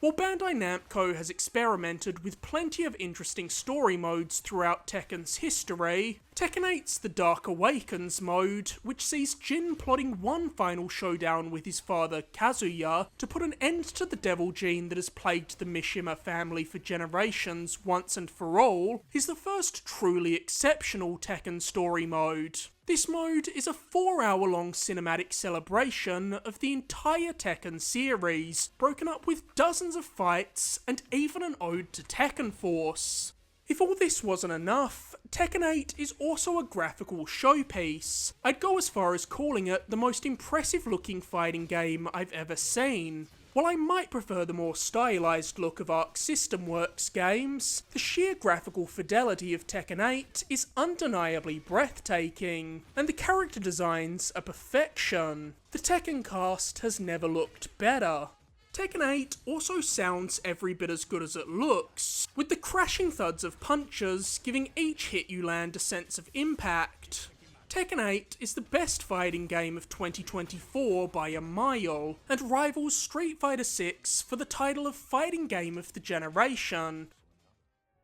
While Bandai Namco has experimented with plenty of interesting story modes throughout Tekken's history, Tekken 8's The Dark Awakens mode, which sees Jin plotting one final showdown with his father Kazuya to put an end to the devil gene that has plagued the Mishima family for generations once and for all, is the first truly exceptional Tekken story mode. This mode is a 4-hour-long cinematic celebration of the entire Tekken series, broken up with dozens of fights and even an ode to Tekken Force. If all this wasn't enough, Tekken 8 is also a graphical showpiece. I'd go as far as calling it the most impressive looking fighting game I've ever seen. While I might prefer the more stylised look of Arc System Works games, the sheer graphical fidelity of Tekken 8 is undeniably breathtaking, and the character designs are perfection. The Tekken cast has never looked better. Tekken 8 also sounds every bit as good as it looks, with the crashing thuds of punches giving each hit you land a sense of impact. Tekken 8 is the best fighting game of 2024 by a mile, and rivals Street Fighter 6 for the title of Fighting Game of the Generation.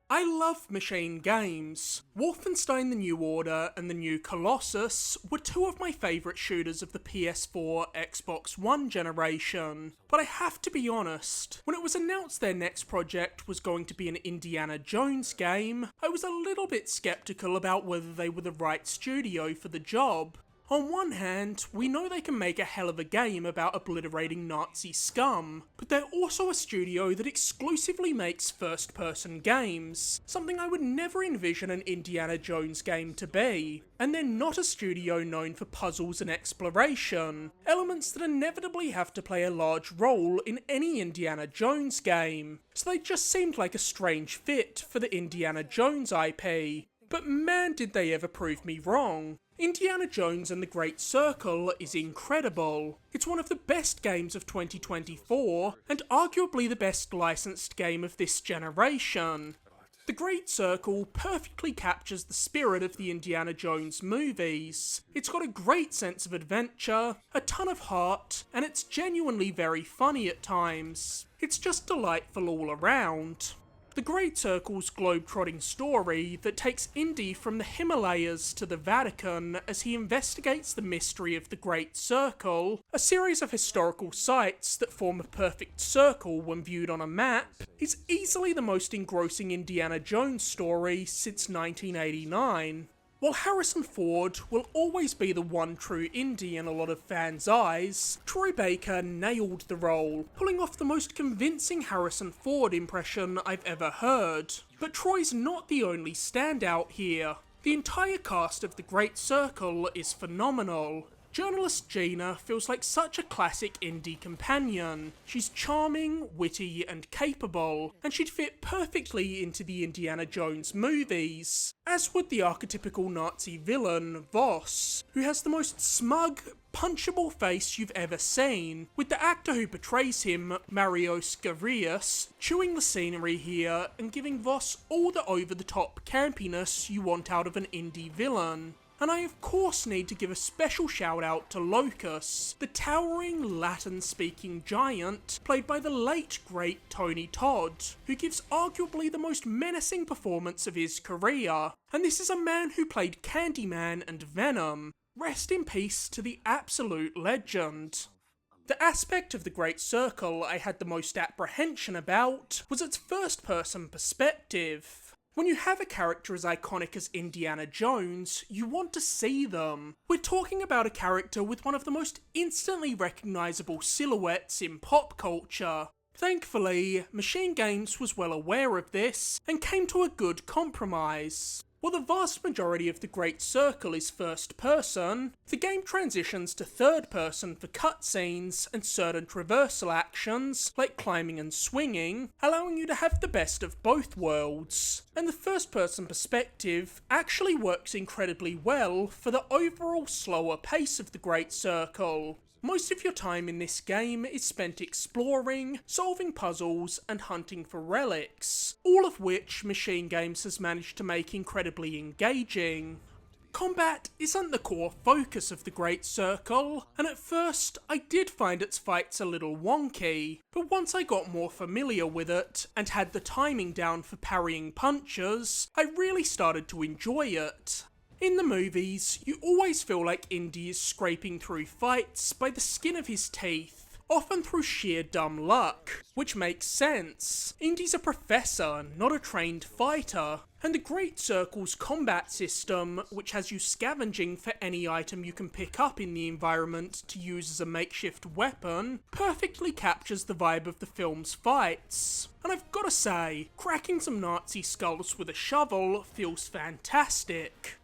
I love machine games. Wolfenstein: The New Order and The New Colossus were two of my favourite shooters of the PS4, Xbox One generation. But I have to be honest, when it was announced their next project was going to be an Indiana Jones game, I was a little bit sceptical about whether they were the right studio for the job. On one hand, we know they can make a hell of a game about obliterating Nazi scum, but they're also a studio that exclusively makes first-person games, something I would never envision an Indiana Jones game to be. And they're not a studio known for puzzles and exploration, elements that inevitably have to play a large role in any Indiana Jones game, so they just seemed like a strange fit for the Indiana Jones IP. But man, did they ever prove me wrong. Indiana Jones and the Great Circle is incredible. It's one of the best games of 2024, and arguably the best licensed game of this generation. The Great Circle perfectly captures the spirit of the Indiana Jones movies. It's got a great sense of adventure, a ton of heart, and it's genuinely very funny at times. It's just delightful all around. The Great Circle's globe-trotting story that takes Indy from the Himalayas to the Vatican as he investigates the mystery of the Great Circle, a series of historical sites that form a perfect circle when viewed on a map, is easily the most engrossing Indiana Jones story since 1989. While Harrison Ford will always be the one true Indy in a lot of fans' eyes, Troy Baker nailed the role, pulling off the most convincing Harrison Ford impression I've ever heard. But Troy's not the only standout here. The entire cast of The Great Circle is phenomenal. Journalist Gina feels like such a classic indie companion. She's charming, witty, and capable, and she'd fit perfectly into the Indiana Jones movies. As would the archetypical Nazi villain, Voss, who has the most smug, punchable face you've ever seen, with the actor who portrays him, Mario Scarius, chewing the scenery here and giving Voss all the over-the-top campiness you want out of an indie villain. And I of course need to give a special shout out to Locus, the towering Latin-speaking giant played by the late great Tony Todd, who gives arguably the most menacing performance of his career. And this is a man who played Candyman and Venom. Rest in peace to the absolute legend. The aspect of The Great Circle I had the most apprehension about was its first-person perspective. When you have a character as iconic as Indiana Jones, you want to see them. We're talking about a character with one of the most instantly recognisable silhouettes in pop culture. Thankfully, Machine Games was well aware of this, and came to a good compromise. While the vast majority of The Great Circle is first person, the game transitions to third person for cutscenes and certain traversal actions, like climbing and swinging, allowing you to have the best of both worlds. And the first person perspective actually works incredibly well for the overall slower pace of The Great Circle. Most of your time in this game is spent exploring, solving puzzles, and hunting for relics, all of which Machine Games has managed to make incredibly engaging. Combat isn't the core focus of The Great Circle, and at first I did find its fights a little wonky, but once I got more familiar with it, and had the timing down for parrying punches, I really started to enjoy it. In the movies, you always feel like Indy is scraping through fights by the skin of his teeth, often through sheer dumb luck, which makes sense. Indy's a professor, not a trained fighter, and the Great Circle's combat system, which has you scavenging for any item you can pick up in the environment to use as a makeshift weapon, perfectly captures the vibe of the film's fights. And I've gotta say, cracking some Nazi skulls with a shovel feels fantastic.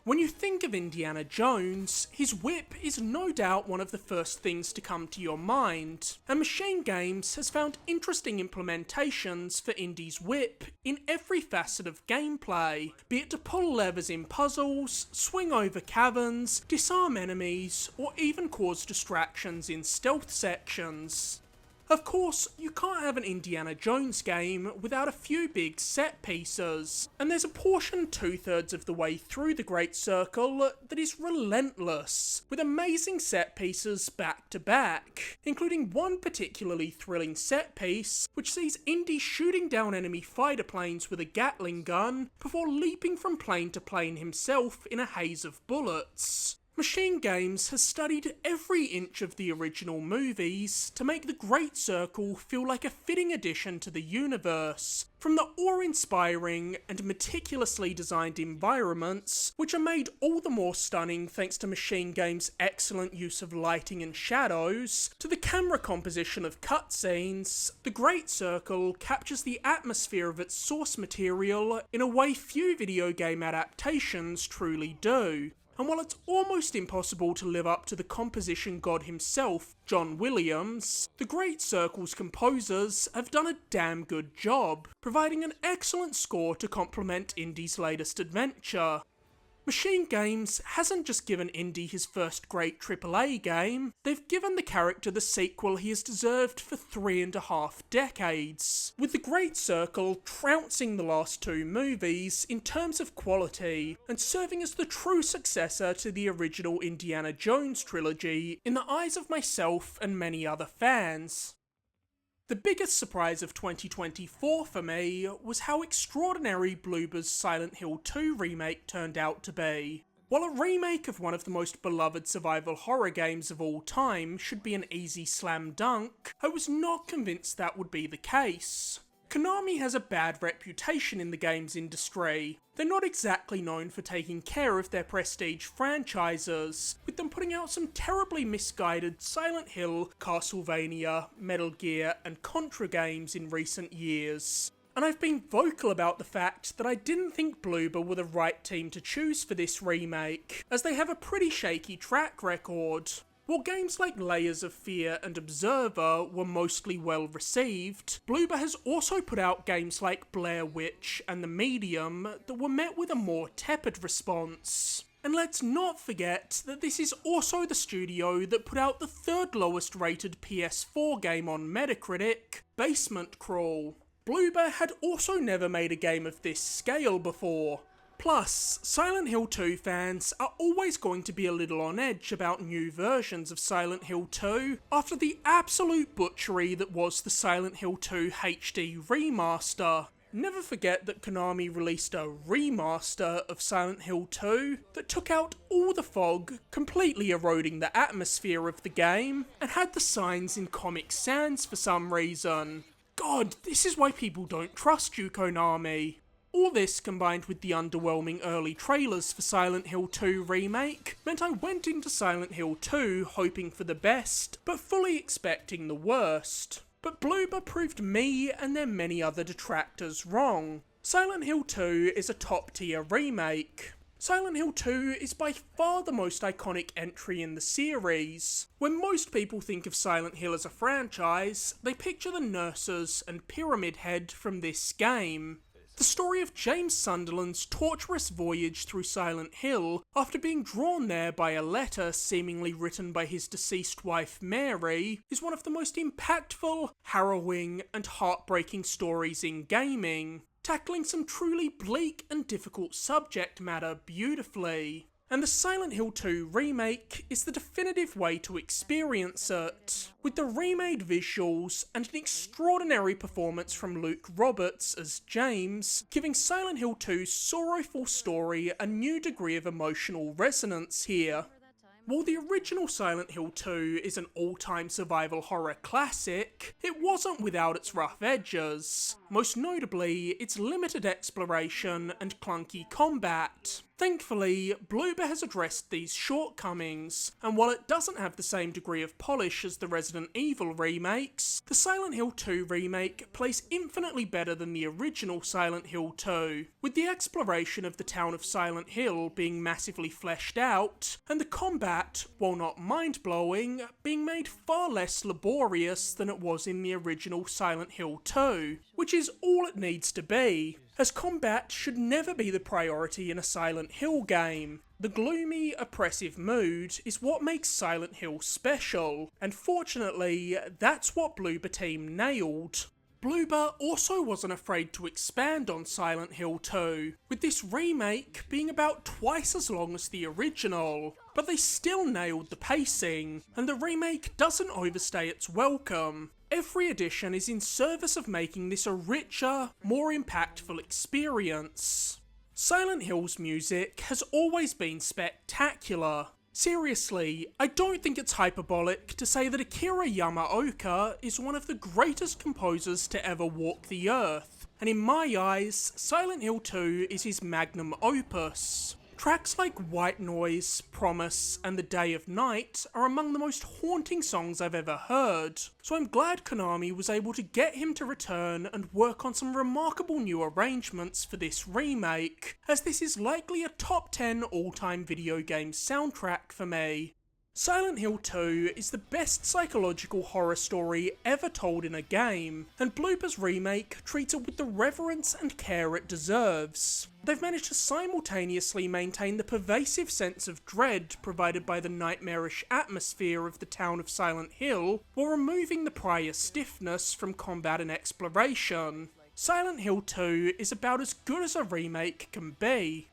When you think of Indiana Jones, his whip is no doubt one of the first things to come to your mind, and Machine Games has found interesting implementations for Indy's whip in every facet of gameplay, be it to pull levers in puzzles, swing over caverns, disarm enemies, or even cause distractions in stealth sections. Of course, you can't have an Indiana Jones game without a few big set pieces, and there's a portion 2/3 of the way through the Great Circle that is relentless, with amazing set pieces back to back, including one particularly thrilling set piece which sees Indy shooting down enemy fighter planes with a Gatling gun before leaping from plane to plane himself in a haze of bullets. Machine Games has studied every inch of the original movies to make the Great Circle feel like a fitting addition to the universe, from the awe-inspiring and meticulously designed environments, which are made all the more stunning thanks to Machine Games' excellent use of lighting and shadows, to the camera composition of cutscenes. The Great Circle captures the atmosphere of its source material in a way few video game adaptations truly do. And while it's almost impossible to live up to the composition god himself, John Williams, the Great Circle's composers have done a damn good job, providing an excellent score to complement Indy's latest adventure. Machine Games hasn't just given Indy his first great AAA game, they've given the character the sequel he has deserved for 3.5 decades, with The Great Circle trouncing the last two movies in terms of quality, and serving as the true successor to the original Indiana Jones trilogy in the eyes of myself and many other fans. The biggest surprise of 2024 for me was how extraordinary Bloober's Silent Hill 2 remake turned out to be. While a remake of one of the most beloved survival horror games of all time should be an easy slam dunk, I was not convinced that would be the case. Konami has a bad reputation in the games industry. They're not exactly known for taking care of their prestige franchises, with them putting out some terribly misguided Silent Hill, Castlevania, Metal Gear, and Contra games in recent years. And I've been vocal about the fact that I didn't think Bloober were the right team to choose for this remake, as they have a pretty shaky track record. While games like Layers of Fear and Observer were mostly well received, Bloober has also put out games like Blair Witch and The Medium that were met with a more tepid response. And let's not forget that this is also the studio that put out the third lowest rated PS4 game on Metacritic, Basement Crawl. Bloober had also never made a game of this scale before. Plus, Silent Hill 2 fans are always going to be a little on edge about new versions of Silent Hill 2 after the absolute butchery that was the Silent Hill 2 HD remaster. Never forget that Konami released a remaster of Silent Hill 2 that took out all the fog, completely eroding the atmosphere of the game, and had the signs in Comic Sans for some reason. God, this is why people don't trust you, Konami. All this, combined with the underwhelming early trailers for Silent Hill 2 Remake, meant I went into Silent Hill 2 hoping for the best, but fully expecting the worst. But Bloober proved me and their many other detractors wrong. Silent Hill 2 is a top-tier remake. Silent Hill 2 is by far the most iconic entry in the series. When most people think of Silent Hill as a franchise, they picture the nurses and Pyramid Head from this game. The story of James Sunderland's torturous voyage through Silent Hill after being drawn there by a letter seemingly written by his deceased wife Mary is one of the most impactful, harrowing, and heartbreaking stories in gaming, tackling some truly bleak and difficult subject matter beautifully. And the Silent Hill 2 remake is the definitive way to experience it, with the remade visuals and an extraordinary performance from Luke Roberts as James, giving Silent Hill 2's sorrowful story a new degree of emotional resonance here. While the original Silent Hill 2 is an all-time survival horror classic, it wasn't without its rough edges, most notably its limited exploration and clunky combat. Thankfully, Bloober has addressed these shortcomings, and while it doesn't have the same degree of polish as the Resident Evil remakes, the Silent Hill 2 remake plays infinitely better than the original Silent Hill 2, with the exploration of the town of Silent Hill being massively fleshed out, and the combat, while not mind-blowing, being made far less laborious than it was in the original Silent Hill 2, which is is all it needs to be, as combat should never be the priority in a Silent Hill game. The gloomy, oppressive mood is what makes Silent Hill special, and fortunately, that's what Bloober Team nailed. Bloober also wasn't afraid to expand on Silent Hill 2, with this remake being about twice as long as the original, but they still nailed the pacing, and the remake doesn't overstay its welcome. Every edition is in service of making this a richer, more impactful experience. Silent Hill's music has always been spectacular. Seriously, I don't think it's hyperbolic to say that Akira Yamaoka is one of the greatest composers to ever walk the earth, and in my eyes, Silent Hill 2 is his magnum opus. Tracks like White Noise, Promise, and The Day of Night are among the most haunting songs I've ever heard, so I'm glad Konami was able to get him to return and work on some remarkable new arrangements for this remake, as this is likely a top 10 all-time video game soundtrack for me. Silent Hill 2 is the best psychological horror story ever told in a game, and Bloober's remake treats it with the reverence and care it deserves. They've managed to simultaneously maintain the pervasive sense of dread provided by the nightmarish atmosphere of the town of Silent Hill, while removing the prior stiffness from combat and exploration. Silent Hill 2 is about as good as a remake can be.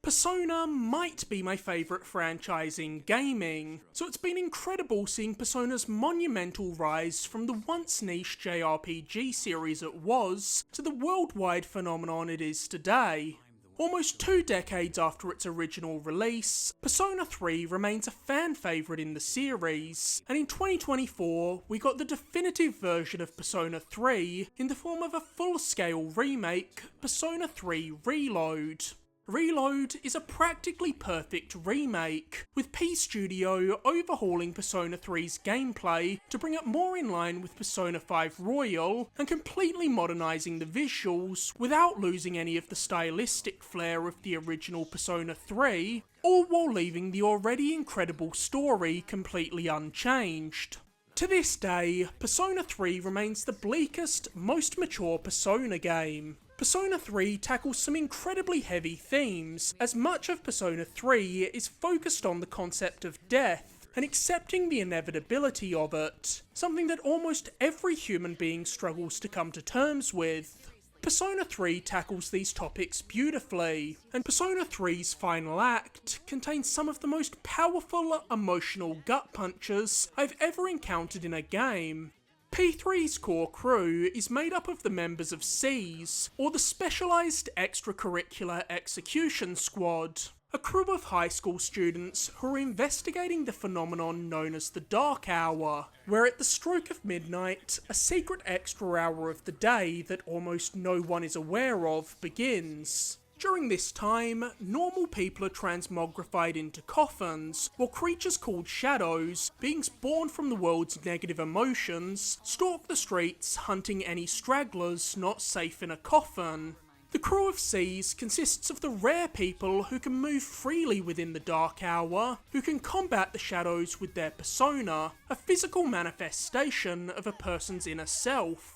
Persona might be my favourite franchise in gaming, so it's been incredible seeing Persona's monumental rise from the once niche JRPG series it was, to the worldwide phenomenon it is today. Almost 2 decades after its original release, Persona 3 remains a fan favourite in the series, and in 2024 we got the definitive version of Persona 3 in the form of a full-scale remake, Persona 3 Reload. Reload is a practically perfect remake, with P Studio overhauling Persona 3's gameplay to bring it more in line with Persona 5 Royal, and completely modernising the visuals without losing any of the stylistic flair of the original Persona 3, all while leaving the already incredible story completely unchanged. To this day, Persona 3 remains the bleakest, most mature Persona game. Persona 3 tackles some incredibly heavy themes, as much of Persona 3 is focused on the concept of death, and accepting the inevitability of it, something that almost every human being struggles to come to terms with. Persona 3 tackles these topics beautifully, and Persona 3's final act contains some of the most powerful, emotional gut punches I've ever encountered in a game. P3's core crew is made up of the members of SEAS, or the Specialised Extracurricular Execution Squad, a crew of high school students who are investigating the phenomenon known as the Dark Hour, where at the stroke of midnight, a secret extra hour of the day that almost no one is aware of begins. During this time, normal people are transmogrified into coffins, while creatures called shadows, beings born from the world's negative emotions, stalk the streets hunting any stragglers not safe in a coffin. The crew of SEAS consists of the rare people who can move freely within the Dark Hour, who can combat the shadows with their persona, a physical manifestation of a person's inner self.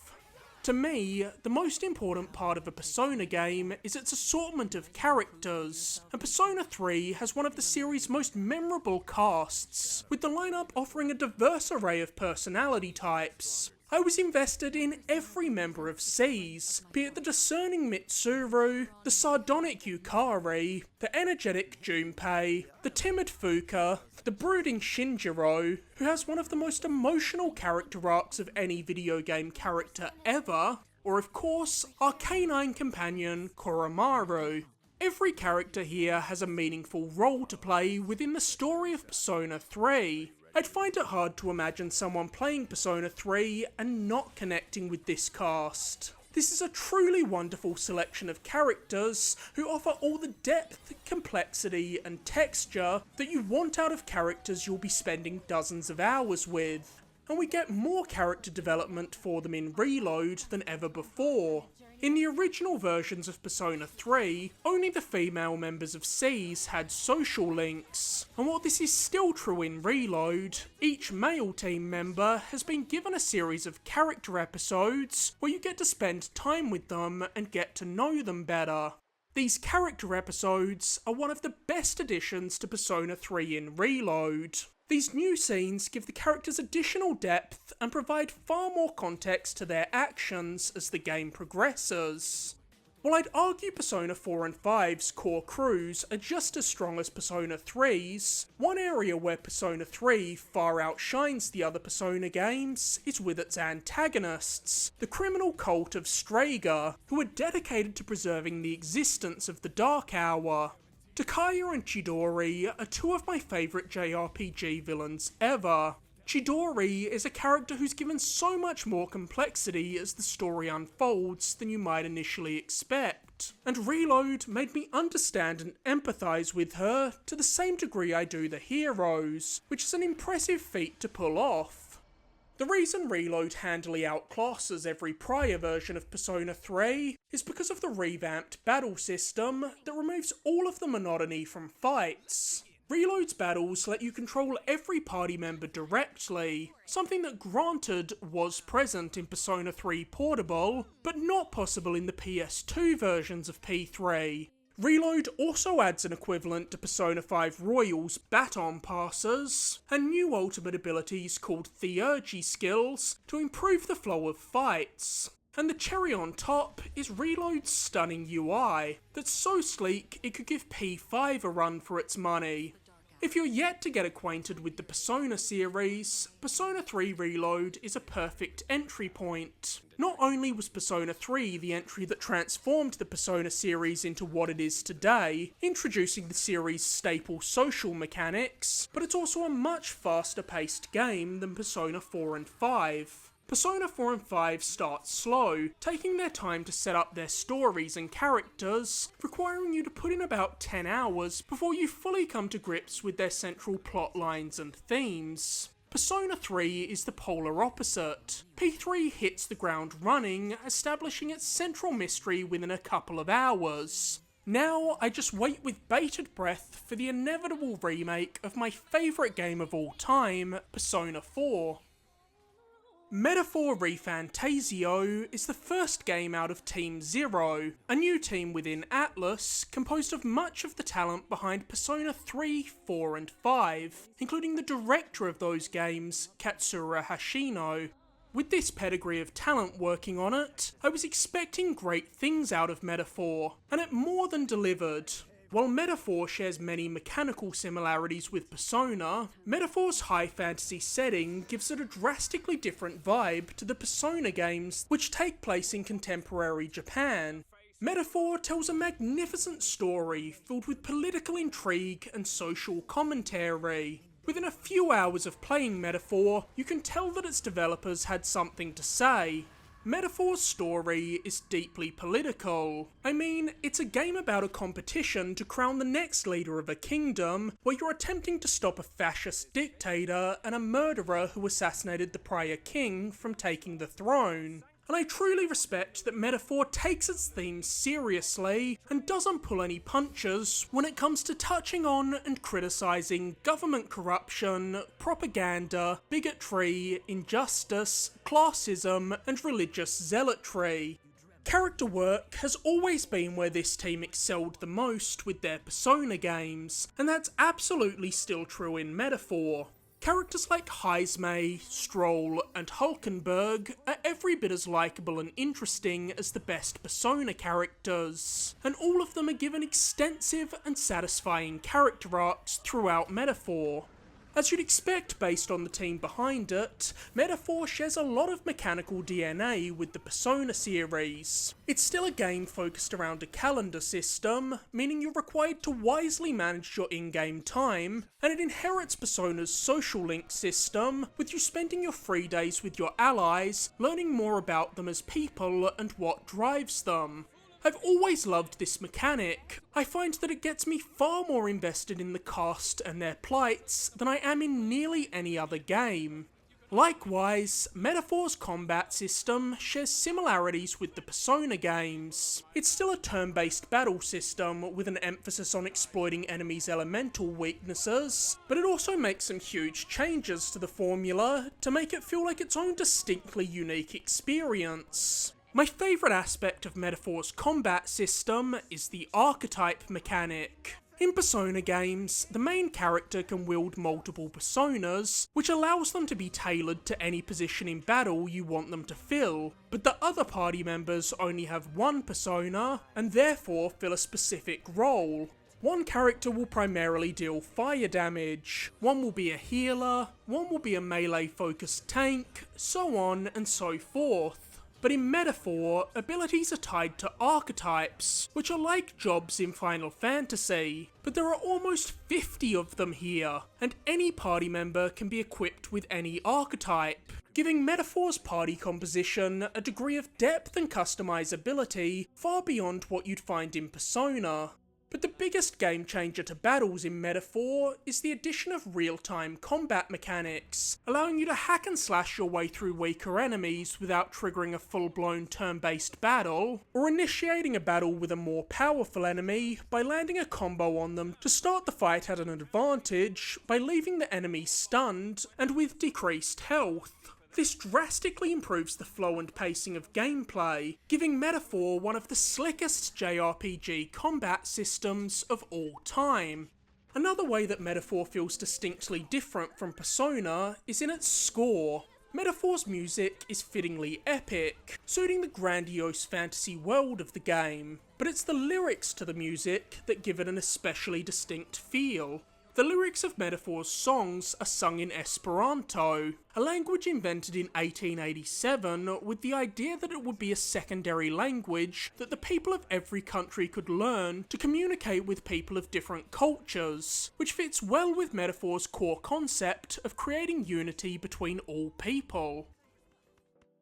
To me, the most important part of a Persona game is its assortment of characters, and Persona 3 has one of the series' most memorable casts, with the lineup offering a diverse array of personality types. I was invested in every member of SEAS, be it the discerning Mitsuru, the sardonic Yukari, the energetic Junpei, the timid Fuka, the brooding Shinjiro, who has one of the most emotional character arcs of any video game character ever, or of course, our canine companion Koromaru. Every character here has a meaningful role to play within the story of Persona 3. I'd find it hard to imagine someone playing Persona 3 and not connecting with this cast. This is a truly wonderful selection of characters who offer all the depth, complexity, and texture that you want out of characters you'll be spending dozens of hours with. And we get more character development for them in Reload than ever before. In the original versions of Persona 3, only the female members of SEES had social links, and while this is still true in Reload, each male team member has been given a series of character episodes where you get to spend time with them and get to know them better. These character episodes are one of the best additions to Persona 3 in Reload. These new scenes give the characters additional depth and provide far more context to their actions as the game progresses. While I'd argue Persona 4 and 5's core crews are just as strong as Persona 3's, one area where Persona 3 far outshines the other Persona games is with its antagonists, the criminal cult of Strega, who are dedicated to preserving the existence of the Dark Hour. Takaya and Chidori are two of my favourite JRPG villains ever. Chidori is a character who's given so much more complexity as the story unfolds than you might initially expect, and Reload made me understand and empathise with her to the same degree I do the heroes, which is an impressive feat to pull off. The reason Reload handily outclasses every prior version of Persona 3 is because of the revamped battle system that removes all of the monotony from fights. Reload's battles let you control every party member directly, something that granted was present in Persona 3 Portable, but not possible in the PS2 versions of P3. Reload also adds an equivalent to Persona 5 Royal's baton passes, and new ultimate abilities called Theurgy skills to improve the flow of fights. And the cherry on top is Reload's stunning UI, that's so sleek it could give P5 a run for its money. If you're yet to get acquainted with the Persona series, Persona 3 Reload is a perfect entry point. Not only was Persona 3 the entry that transformed the Persona series into what it is today, introducing the series' staple social mechanics, but it's also a much faster paced game than Persona 4 and 5. Persona 4 and 5 start slow, taking their time to set up their stories and characters, requiring you to put in about 10 hours before you fully come to grips with their central plot lines and themes. Persona 3 is the polar opposite. P3 hits the ground running, establishing its central mystery within a couple of hours. Now, I just wait with bated breath for the inevitable remake of my favourite game of all time, Persona 4. Metaphor ReFantasio is the first game out of Team Zero, a new team within Atlus, composed of much of the talent behind Persona 3, 4 and 5, including the director of those games, Katsura Hashino. With this pedigree of talent working on it, I was expecting great things out of Metaphor, and it more than delivered. While Metaphor shares many mechanical similarities with Persona, Metaphor's high fantasy setting gives it a drastically different vibe to the Persona games which take place in contemporary Japan. Metaphor tells a magnificent story filled with political intrigue and social commentary. Within a few hours of playing Metaphor, you can tell that its developers had something to say. Metaphor's story is deeply political. I mean, it's a game about a competition to crown the next leader of a kingdom, where you're attempting to stop a fascist dictator and a murderer who assassinated the prior king from taking the throne. And I truly respect that Metaphor takes its themes seriously and doesn't pull any punches when it comes to touching on and criticising government corruption, propaganda, bigotry, injustice, classism, and religious zealotry. Character work has always been where this team excelled the most with their Persona games, and that's absolutely still true in Metaphor. Characters like Heismay, Stroll, and Hulkenberg are every bit as likeable and interesting as the best Persona characters, and all of them are given extensive and satisfying character arcs throughout Metaphor. As you'd expect based on the team behind it, Metaphor shares a lot of mechanical DNA with the Persona series. It's still a game focused around a calendar system, meaning you're required to wisely manage your in-game time, and it inherits Persona's social link system, with you spending your free days with your allies, learning more about them as people and what drives them. I've always loved this mechanic. I find that it gets me far more invested in the cast and their plights than I am in nearly any other game. Likewise, Metaphor's combat system shares similarities with the Persona games. It's still a turn-based battle system with an emphasis on exploiting enemies' elemental weaknesses, but it also makes some huge changes to the formula to make it feel like its own distinctly unique experience. My favourite aspect of Metaphor's combat system is the archetype mechanic. In Persona games, the main character can wield multiple personas, which allows them to be tailored to any position in battle you want them to fill, but the other party members only have one persona, and therefore fill a specific role. One character will primarily deal fire damage, one will be a healer, one will be a melee-focused tank, so on and so forth. But in Metaphor, abilities are tied to archetypes, which are like jobs in Final Fantasy, but there are almost 50 of them here, and any party member can be equipped with any archetype, giving Metaphor's party composition a degree of depth and customizability far beyond what you'd find in Persona. But the biggest game changer to battles in Metaphor is the addition of real-time combat mechanics, allowing you to hack and slash your way through weaker enemies without triggering a full-blown turn-based battle, or initiating a battle with a more powerful enemy by landing a combo on them to start the fight at an advantage by leaving the enemy stunned and with decreased health. This drastically improves the flow and pacing of gameplay, giving Metaphor one of the slickest JRPG combat systems of all time. Another way that Metaphor feels distinctly different from Persona is in its score. Metaphor's music is fittingly epic, suiting the grandiose fantasy world of the game, but it's the lyrics to the music that give it an especially distinct feel. The lyrics of Metaphor's songs are sung in Esperanto, a language invented in 1887 with the idea that it would be a secondary language that the people of every country could learn to communicate with people of different cultures, which fits well with Metaphor's core concept of creating unity between all people.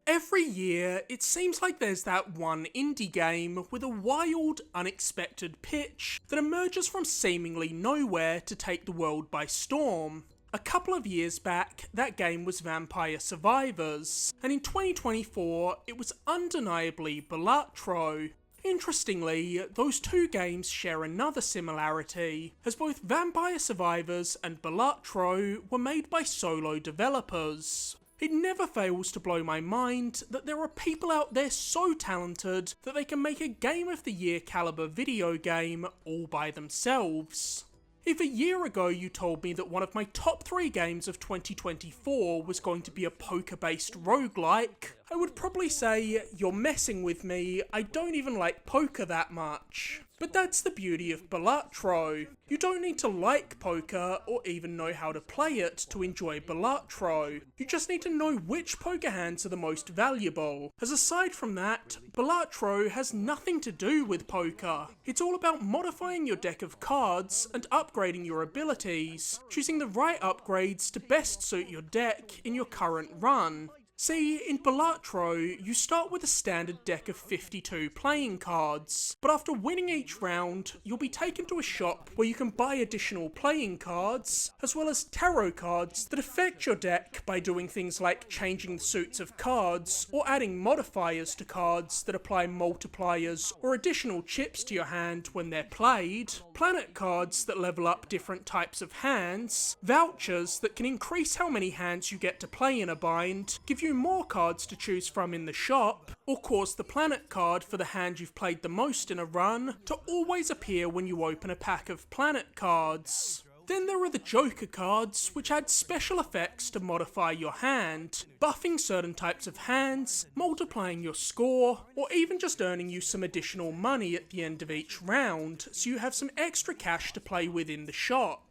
Every year, it seems like there's that one indie game with a wild, unexpected pitch that emerges from seemingly nowhere to take the world by storm. A couple of years back, that game was Vampire Survivors, and in 2024, it was undeniably Balatro. Interestingly, those two games share another similarity, as both Vampire Survivors and Balatro were made by solo developers. It never fails to blow my mind that there are people out there so talented that they can make a Game of the Year caliber video game all by themselves. If a year ago you told me that one of my top 3 games of 2024 was going to be a poker-based roguelike, I would probably say, you're messing with me, I don't even like poker that much. But that's the beauty of Balatro. You don't need to like poker or even know how to play it to enjoy Balatro. You just need to know which poker hands are the most valuable. As aside from that, Balatro has nothing to do with poker. It's all about modifying your deck of cards and upgrading your abilities, choosing the right upgrades to best suit your deck in your current run. See, in Balatro, you start with a standard deck of 52 playing cards, but after winning each round, you'll be taken to a shop where you can buy additional playing cards, as well as tarot cards that affect your deck by doing things like changing the suits of cards, or adding modifiers to cards that apply multipliers or additional chips to your hand when they're played, planet cards that level up different types of hands, vouchers that can increase how many hands you get to play in a bind, give you more cards to choose from in the shop, or cause the planet card for the hand you've played the most in a run to always appear when you open a pack of planet cards. Then there are the Joker cards, which add special effects to modify your hand, buffing certain types of hands, multiplying your score, or even just earning you some additional money at the end of each round, so you have some extra cash to play with in the shop.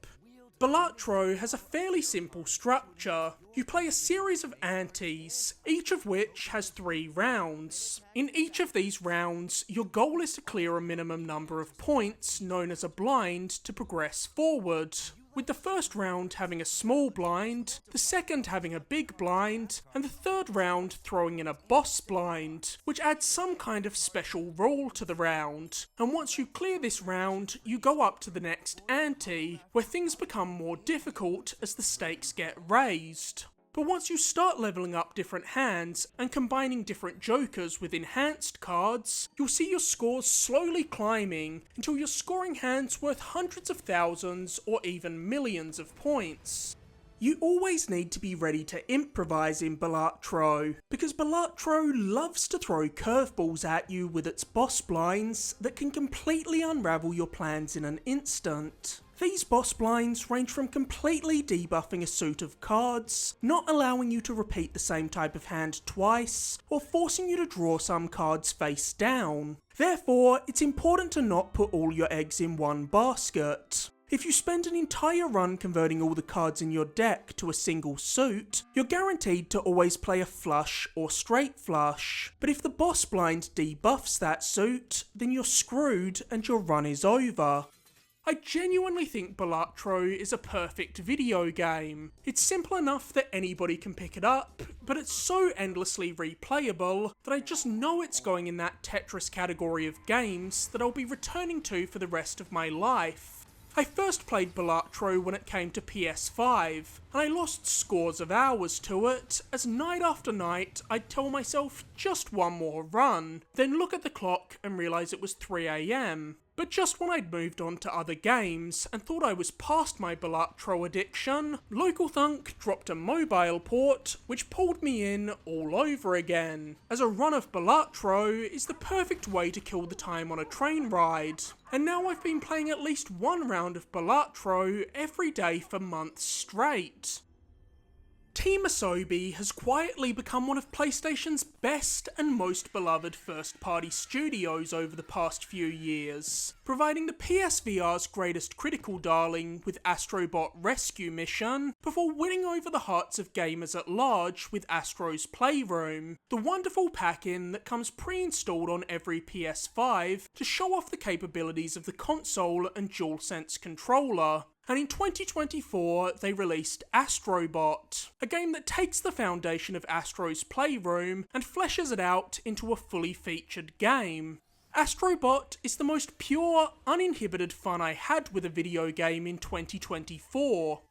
Balatro has a fairly simple structure. You play a series of antes, each of which has 3 rounds. In each of these rounds, your goal is to clear a minimum number of points, known as a blind, to progress forward, with the first round having a small blind, the second having a big blind, and the third round throwing in a boss blind, which adds some kind of special rule to the round. And once you clear this round, you go up to the next ante, where things become more difficult as the stakes get raised. But once you start leveling up different hands and combining different jokers with enhanced cards, you'll see your scores slowly climbing until you're scoring hands worth hundreds of thousands or even millions of points. You always need to be ready to improvise in Balatro, because Balatro loves to throw curveballs at you with its boss blinds that can completely unravel your plans in an instant. These boss blinds range from completely debuffing a suit of cards, not allowing you to repeat the same type of hand twice, or forcing you to draw some cards face down. Therefore, it's important to not put all your eggs in one basket. If you spend an entire run converting all the cards in your deck to a single suit, you're guaranteed to always play a flush or straight flush. But if the boss blind debuffs that suit, then you're screwed and your run is over. I genuinely think Balatro is a perfect video game. It's simple enough that anybody can pick it up, but it's so endlessly replayable that I just know it's going in that Tetris category of games that I'll be returning to for the rest of my life. I first played Balatro when it came to PS5, and I lost scores of hours to it, as night after night I'd tell myself just one more run, then look at the clock and realise it was 3 AM. But just when I'd moved on to other games and thought I was past my Balatro addiction, Local Thunk dropped a mobile port which pulled me in all over again, as a run of Balatro is the perfect way to kill the time on a train ride. And now I've been playing at least one round of Balatro every day for months straight. Team Asobi has quietly become one of PlayStation's best and most beloved first-party studios over the past few years, providing the PSVR's greatest critical darling with Astrobot Rescue Mission, before winning over the hearts of gamers at large with Astro's Playroom, the wonderful pack-in that comes pre-installed on every PS5 to show off the capabilities of the console and DualSense controller. And in 2024, they released Astrobot, a game that takes the foundation of Astro's Playroom and fleshes it out into a fully featured game. Astrobot is the most pure, uninhibited fun I had with a video game in 2024.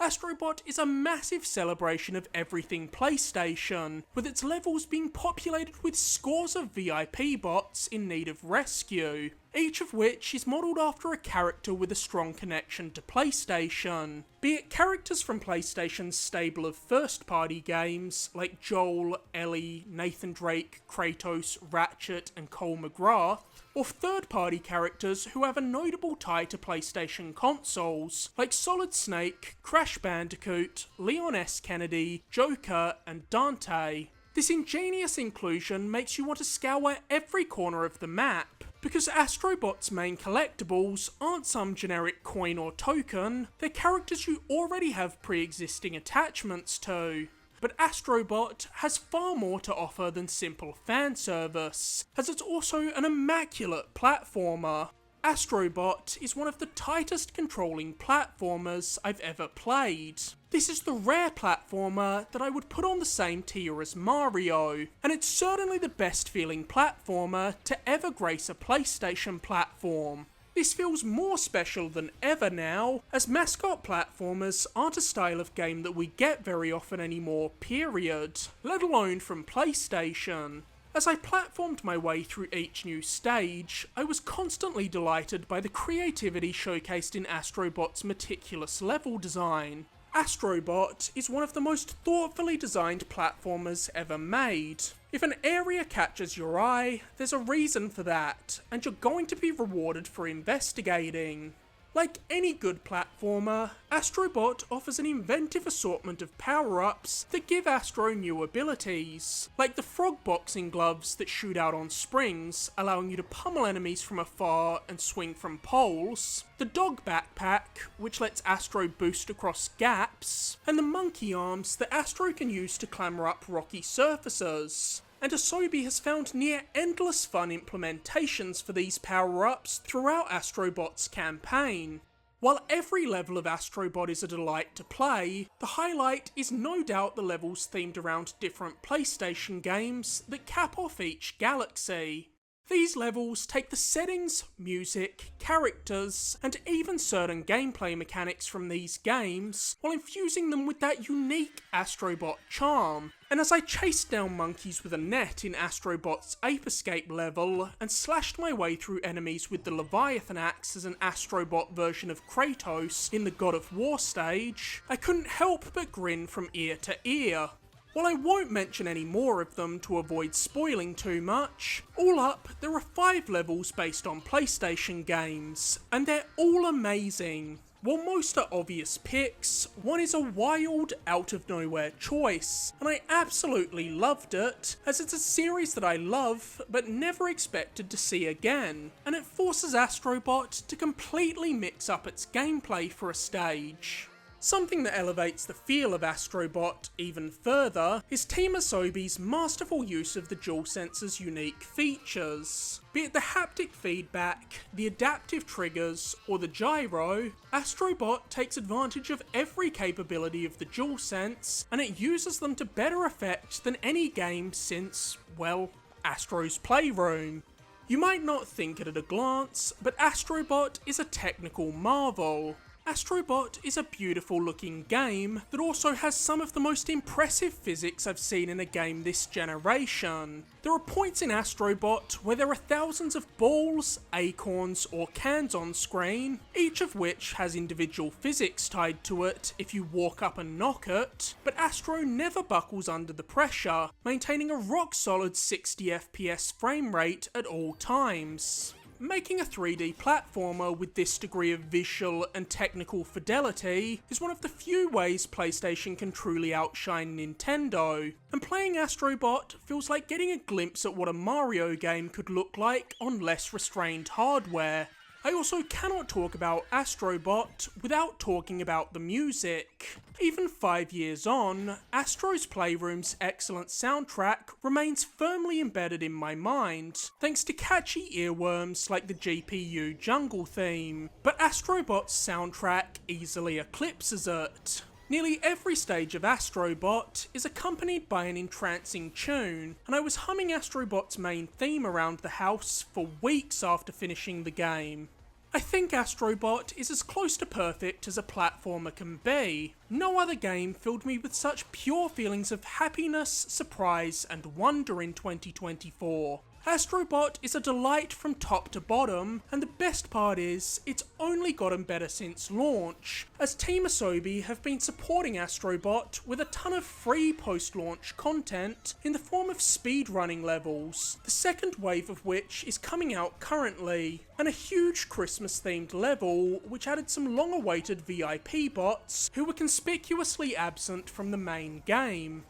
Astrobot is a massive celebration of everything PlayStation, with its levels being populated with scores of VIP bots in need of rescue, each of which is modelled after a character with a strong connection to PlayStation, be it characters from PlayStation's stable of first-party games like Joel, Ellie, Nathan Drake, Kratos, Ratchet and Cole McGrath, or third-party characters who have a notable tie to PlayStation consoles, like Solid Snake, Crash Bandicoot, Leon S. Kennedy, Joker, and Dante. This ingenious inclusion makes you want to scour every corner of the map, because Astrobot's main collectibles aren't some generic coin or token, they're characters you already have pre-existing attachments to. But Astrobot has far more to offer than simple fan service, as it's also an immaculate platformer. Astrobot is one of the tightest controlling platformers I've ever played. This is the rare platformer that I would put on the same tier as Mario, and it's certainly the best feeling platformer to ever grace a PlayStation platform. This feels more special than ever now, as mascot platformers aren't a style of game that we get very often anymore, period, let alone from PlayStation. As I platformed my way through each new stage, I was constantly delighted by the creativity showcased in Astrobot's meticulous level design. Astrobot is one of the most thoughtfully designed platformers ever made. If an area catches your eye, there's a reason for that, and you're going to be rewarded for investigating. Like any good platformer, Astrobot offers an inventive assortment of power-ups that give Astro new abilities, like the frog boxing gloves that shoot out on springs, allowing you to pummel enemies from afar and swing from poles, the dog backpack, which lets Astro boost across gaps, and the monkey arms that Astro can use to clamber up rocky surfaces. And Asobi has found near endless fun implementations for these power-ups throughout Astrobot's campaign. While every level of Astrobot is a delight to play, the highlight is no doubt the levels themed around different PlayStation games that cap off each galaxy. These levels take the settings, music, characters, and even certain gameplay mechanics from these games, while infusing them with that unique Astrobot charm. And as I chased down monkeys with a net in Astrobot's Ape Escape level, and slashed my way through enemies with the Leviathan axe as an Astrobot version of Kratos in the God of War stage, I couldn't help but grin from ear to ear. While I won't mention any more of them to avoid spoiling too much, all up, there are 5 levels based on PlayStation games, and they're all amazing. While most are obvious picks, one is a wild, out-of-nowhere choice, and I absolutely loved it, as it's a series that I love, but never expected to see again, and it forces Astrobot to completely mix up its gameplay for a stage. Something that elevates the feel of Astrobot even further is Team Asobi's masterful use of the DualSense's unique features. Be it the haptic feedback, the adaptive triggers, or the gyro, Astrobot takes advantage of every capability of the DualSense, and it uses them to better effect than any game since, well, Astro's Playroom. You might not think it at a glance, but Astrobot is a technical marvel. Astrobot is a beautiful looking game that also has some of the most impressive physics I've seen in a game this generation. There are points in Astrobot where there are thousands of balls, acorns, or cans on screen, each of which has individual physics tied to it if you walk up and knock it, but Astro never buckles under the pressure, maintaining a rock solid 60 FPS frame rate at all times. Making a 3D platformer with this degree of visual and technical fidelity is one of the few ways PlayStation can truly outshine Nintendo, and playing Astrobot feels like getting a glimpse at what a Mario game could look like on less restrained hardware. I also cannot talk about Astrobot without talking about the music. Even 5 years on, Astro's Playroom's excellent soundtrack remains firmly embedded in my mind, thanks to catchy earworms like the GPU jungle theme, but Astrobot's soundtrack easily eclipses it. Nearly every stage of Astrobot is accompanied by an entrancing tune, and I was humming Astrobot's main theme around the house for weeks after finishing the game. I think Astrobot is as close to perfect as a platformer can be. No other game filled me with such pure feelings of happiness, surprise, and wonder in 2024. Astrobot is a delight from top to bottom, and the best part is, it's only gotten better since launch, as Team Asobi have been supporting Astrobot with a ton of free post-launch content in the form of speedrunning levels, the second wave of which is coming out currently, and a huge Christmas-themed level which added some long-awaited VIP bots who were conspicuously absent from the main game.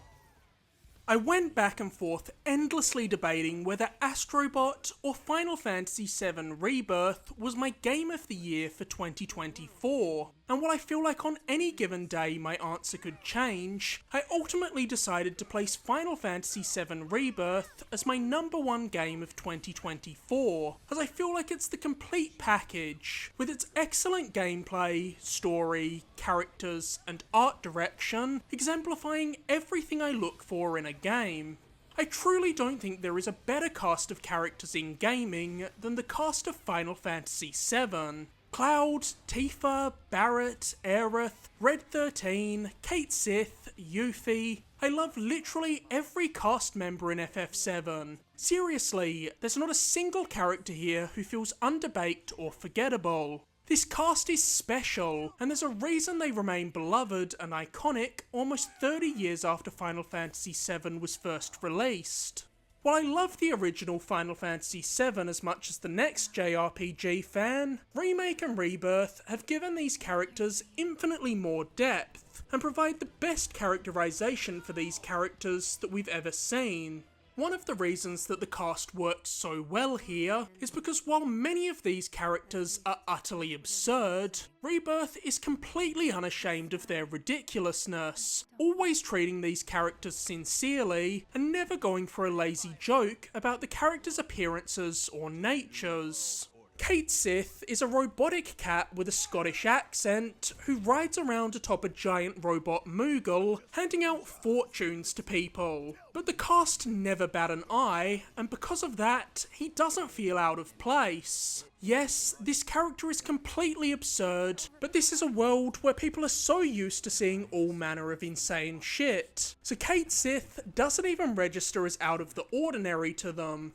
I went back and forth endlessly debating whether Astrobot or Final Fantasy VII Rebirth was my game of the year for 2024, and while I feel like on any given day my answer could change, I ultimately decided to place Final Fantasy VII Rebirth as my #1 game of 2024, as I feel like it's the complete package, with its excellent gameplay, story, characters, and art direction, exemplifying everything I look for in a game. I truly don't think there is a better cast of characters in gaming than the cast of Final Fantasy VII. Cloud, Tifa, Barret, Aerith, Red 13, Kate Sith, Yuffie. I love literally every cast member in FF7. Seriously, there's not a single character here who feels underbaked or forgettable. This cast is special, and there's a reason they remain beloved and iconic almost 30 years after Final Fantasy VII was first released. While I love the original Final Fantasy VII as much as the next JRPG fan, Remake and Rebirth have given these characters infinitely more depth, and provide the best characterization for these characters that we've ever seen. One of the reasons that the cast works so well here is because while many of these characters are utterly absurd, Rebirth is completely unashamed of their ridiculousness, always treating these characters sincerely and never going for a lazy joke about the characters' appearances or natures. Kate Sith is a robotic cat with a Scottish accent who rides around atop a giant robot Moogle, handing out fortunes to people. But the cast never bat an eye, and because of that, he doesn't feel out of place. Yes, this character is completely absurd, but this is a world where people are so used to seeing all manner of insane shit. So Kate Sith doesn't even register as out of the ordinary to them.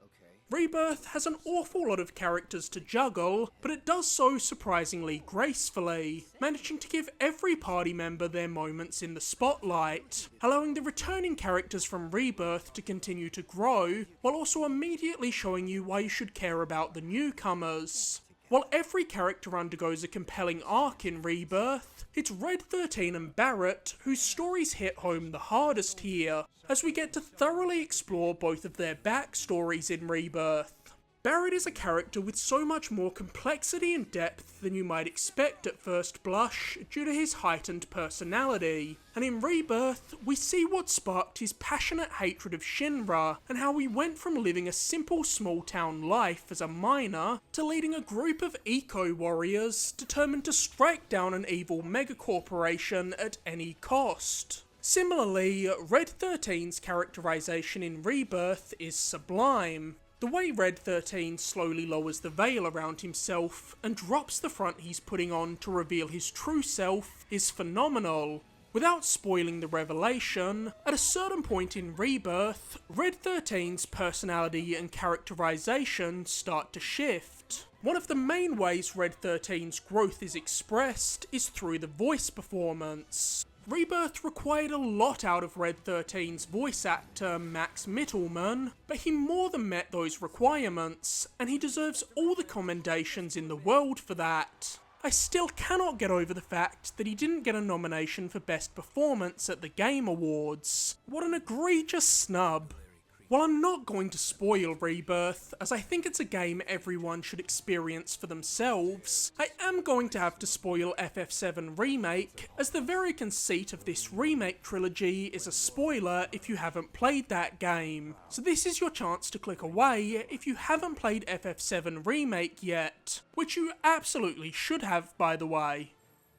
Rebirth has an awful lot of characters to juggle, but it does so surprisingly gracefully, managing to give every party member their moments in the spotlight, allowing the returning characters from Rebirth to continue to grow, while also immediately showing you why you should care about the newcomers. While every character undergoes a compelling arc in Rebirth, it's Red 13 and Barrett whose stories hit home the hardest here, as we get to thoroughly explore both of their backstories in Rebirth. Barrett is a character with so much more complexity and depth than you might expect at first blush due to his heightened personality, and in Rebirth we see what sparked his passionate hatred of Shinra and how he went from living a simple small town life as a miner to leading a group of eco-warriors determined to strike down an evil megacorporation at any cost. Similarly, Red 13's characterization in Rebirth is sublime. The way Red 13 slowly lowers the veil around himself and drops the front he's putting on to reveal his true self is phenomenal. Without spoiling the revelation, at a certain point in Rebirth, Red 13's personality and characterization start to shift. One of the main ways Red 13's growth is expressed is through the voice performance. Rebirth required a lot out of Red 13's voice actor Max Mittelman, but he more than met those requirements, and he deserves all the commendations in the world for that. I still cannot get over the fact that he didn't get a nomination for Best Performance at the Game Awards. What an egregious snub. While I'm not going to spoil Rebirth, as I think it's a game everyone should experience for themselves, I am going to have to spoil FF7 Remake, as the very conceit of this remake trilogy is a spoiler if you haven't played that game. So this is your chance to click away if you haven't played FF7 Remake yet, which you absolutely should have, by the way.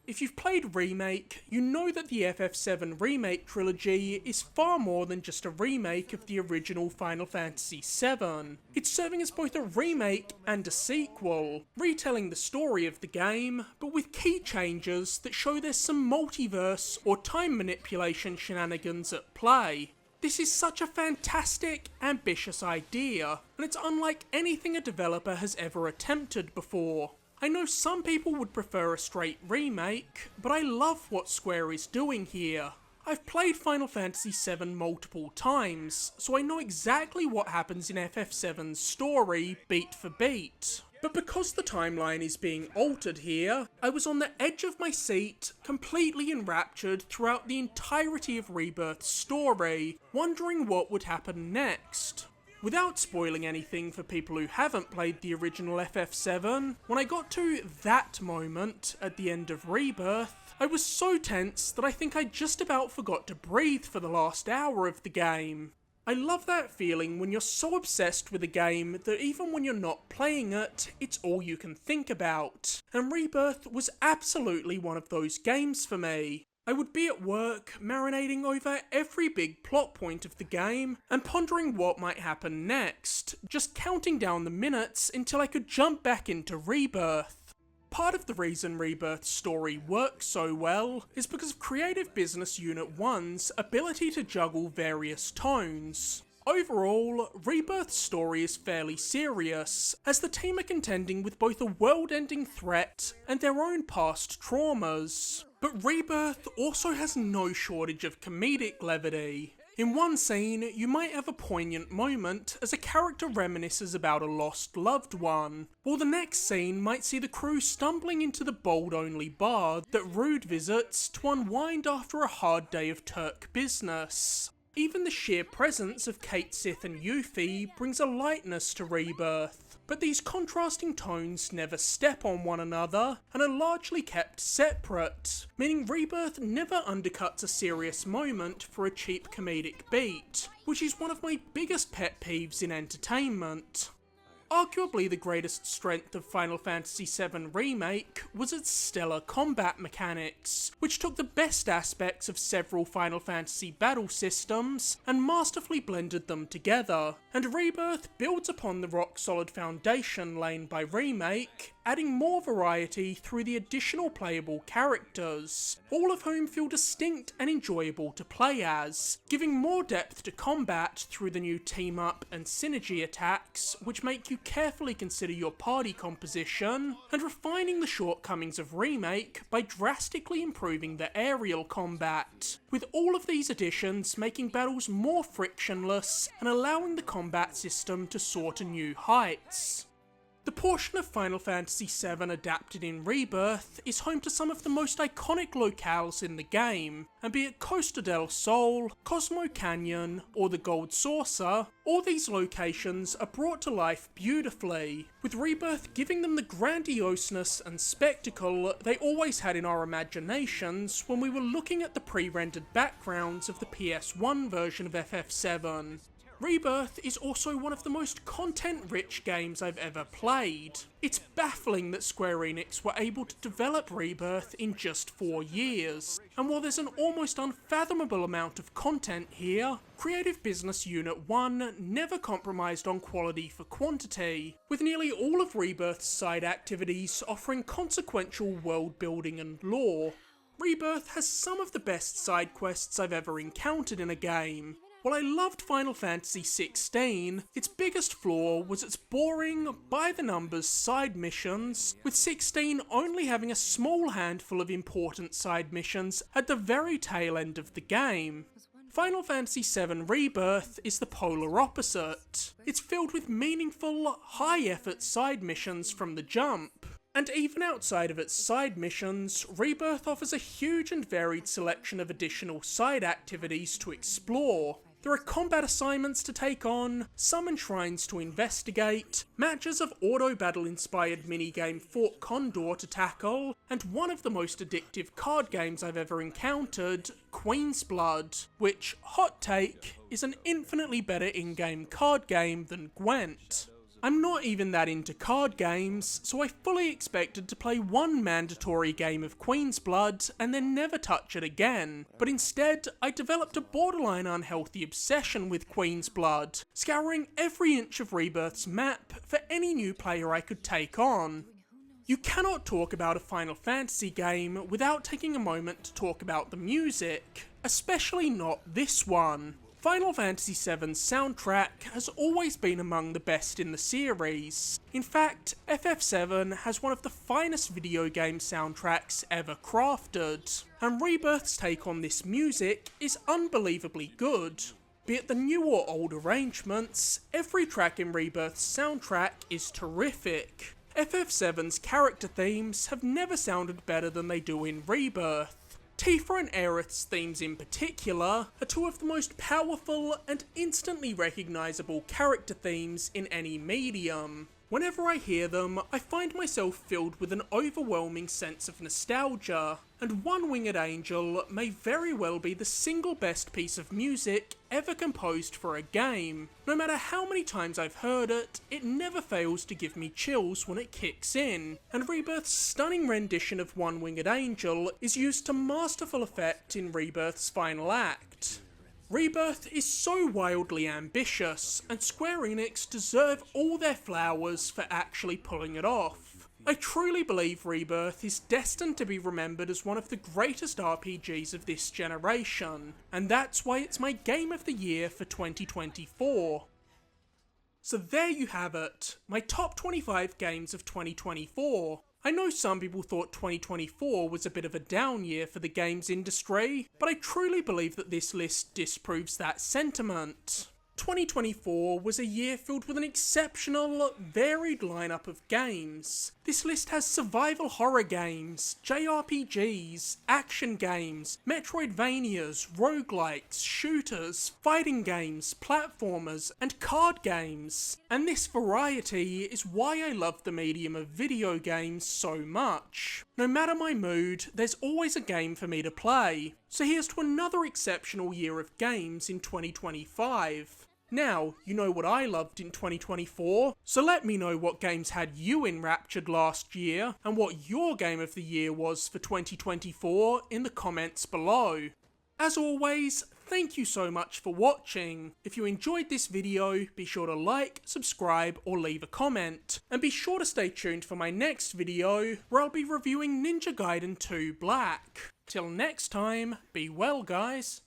If you've played Remake, you know that the FF7 Remake trilogy is far more than just a remake of the original Final Fantasy VII. It's serving as both a remake and a sequel, retelling the story of the game, but with key changes that show there's some multiverse or time manipulation shenanigans at play. This is such a fantastic, ambitious idea, and it's unlike anything a developer has ever attempted before. I know some people would prefer a straight remake, but I love what Square is doing here. I've played Final Fantasy VII multiple times, so I know exactly what happens in FF7's story, beat for beat. But because the timeline is being altered here, I was on the edge of my seat, completely enraptured throughout the entirety of Rebirth's story, wondering what would happen next. Without spoiling anything for people who haven't played the original FF7, when I got to that moment at the end of Rebirth, I was so tense that I think I just about forgot to breathe for the last hour of the game. I love that feeling when you're so obsessed with a game that even when you're not playing it, it's all you can think about. And Rebirth was absolutely one of those games for me. I would be at work, marinating over every big plot point of the game, and pondering what might happen next, just counting down the minutes until I could jump back into Rebirth. Part of the reason Rebirth's story works so well is because of Creative Business Unit 1's ability to juggle various tones. Overall, Rebirth's story is fairly serious, as the team are contending with both a world-ending threat and their own past traumas. But Rebirth also has no shortage of comedic levity. In one scene, you might have a poignant moment as a character reminisces about a lost loved one, while the next scene might see the crew stumbling into the bold-only bar that Rude visits to unwind after a hard day of Turk business. Even the sheer presence of Kate Sith and Yuffie brings a lightness to Rebirth, but these contrasting tones never step on one another and are largely kept separate, meaning Rebirth never undercuts a serious moment for a cheap comedic beat, which is one of my biggest pet peeves in entertainment. Arguably the greatest strength of Final Fantasy VII Remake was its stellar combat mechanics, which took the best aspects of several Final Fantasy battle systems and masterfully blended them together, and Rebirth builds upon the rock-solid foundation laid by Remake, adding more variety through the additional playable characters, all of whom feel distinct and enjoyable to play as, giving more depth to combat through the new team-up and synergy attacks, which make you carefully consider your party composition, and refining the shortcomings of Remake by drastically improving the aerial combat, with all of these additions making battles more frictionless and allowing the combat system to soar to new heights. The portion of Final Fantasy VII adapted in Rebirth is home to some of the most iconic locales in the game, and be it Costa del Sol, Cosmo Canyon, or the Gold Saucer, all these locations are brought to life beautifully, with Rebirth giving them the grandioseness and spectacle they always had in our imaginations when we were looking at the pre-rendered backgrounds of the PS1 version of FF7. Rebirth is also one of the most content-rich games I've ever played. It's baffling that Square Enix were able to develop Rebirth in just 4 years, and while there's an almost unfathomable amount of content here, Creative Business Unit 1 never compromised on quality for quantity, with nearly all of Rebirth's side activities offering consequential world building and lore. Rebirth has some of the best side quests I've ever encountered in a game. While I loved Final Fantasy XVI, its biggest flaw was its boring, by-the-numbers side missions, with 16 only having a small handful of important side missions at the very tail end of the game. Final Fantasy VII Rebirth is the polar opposite. It's filled with meaningful, high-effort side missions from the jump. And even outside of its side missions, Rebirth offers a huge and varied selection of additional side activities to explore. There are combat assignments to take on, summon shrines to investigate, matches of auto-battle inspired minigame Fort Condor to tackle, and one of the most addictive card games I've ever encountered, Queen's Blood, which, hot take, is an infinitely better in-game card game than Gwent. I'm not even that into card games, so I fully expected to play one mandatory game of Queen's Blood and then never touch it again, but instead I developed a borderline unhealthy obsession with Queen's Blood, scouring every inch of Rebirth's map for any new player I could take on. You cannot talk about a Final Fantasy game without taking a moment to talk about the music, especially not this one. Final Fantasy VII's soundtrack has always been among the best in the series. In fact, FF7 has one of the finest video game soundtracks ever crafted, and Rebirth's take on this music is unbelievably good. Be it the new or old arrangements, every track in Rebirth's soundtrack is terrific. FF7's character themes have never sounded better than they do in Rebirth. Tifa and Aerith's themes in particular are two of the most powerful and instantly recognisable character themes in any medium. Whenever I hear them, I find myself filled with an overwhelming sense of nostalgia, and One Winged Angel may very well be the single best piece of music ever composed for a game. No matter how many times I've heard it, it never fails to give me chills when it kicks in, and Rebirth's stunning rendition of One Winged Angel is used to masterful effect in Rebirth's final act. Rebirth is so wildly ambitious, and Square Enix deserve all their flowers for actually pulling it off. I truly believe Rebirth is destined to be remembered as one of the greatest RPGs of this generation, and that's why it's my Game of the Year for 2024. So there you have it, my top 25 games of 2024. I know some people thought 2024 was a bit of a down year for the games industry, but I truly believe that this list disproves that sentiment. 2024 was a year filled with an exceptional, varied lineup of games. This list has survival horror games, JRPGs, action games, metroidvanias, roguelikes, shooters, fighting games, platformers, and card games. And this variety is why I love the medium of video games so much. No matter my mood, there's always a game for me to play. So here's to another exceptional year of games in 2025. Now, you know what I loved in 2024, so let me know what games had you enraptured last year, and what your game of the year was for 2024 in the comments below. As always, thank you so much for watching. If you enjoyed this video, be sure to like, subscribe, or leave a comment. And be sure to stay tuned for my next video, where I'll be reviewing Ninja Gaiden 2 Black. Till next time, be well guys.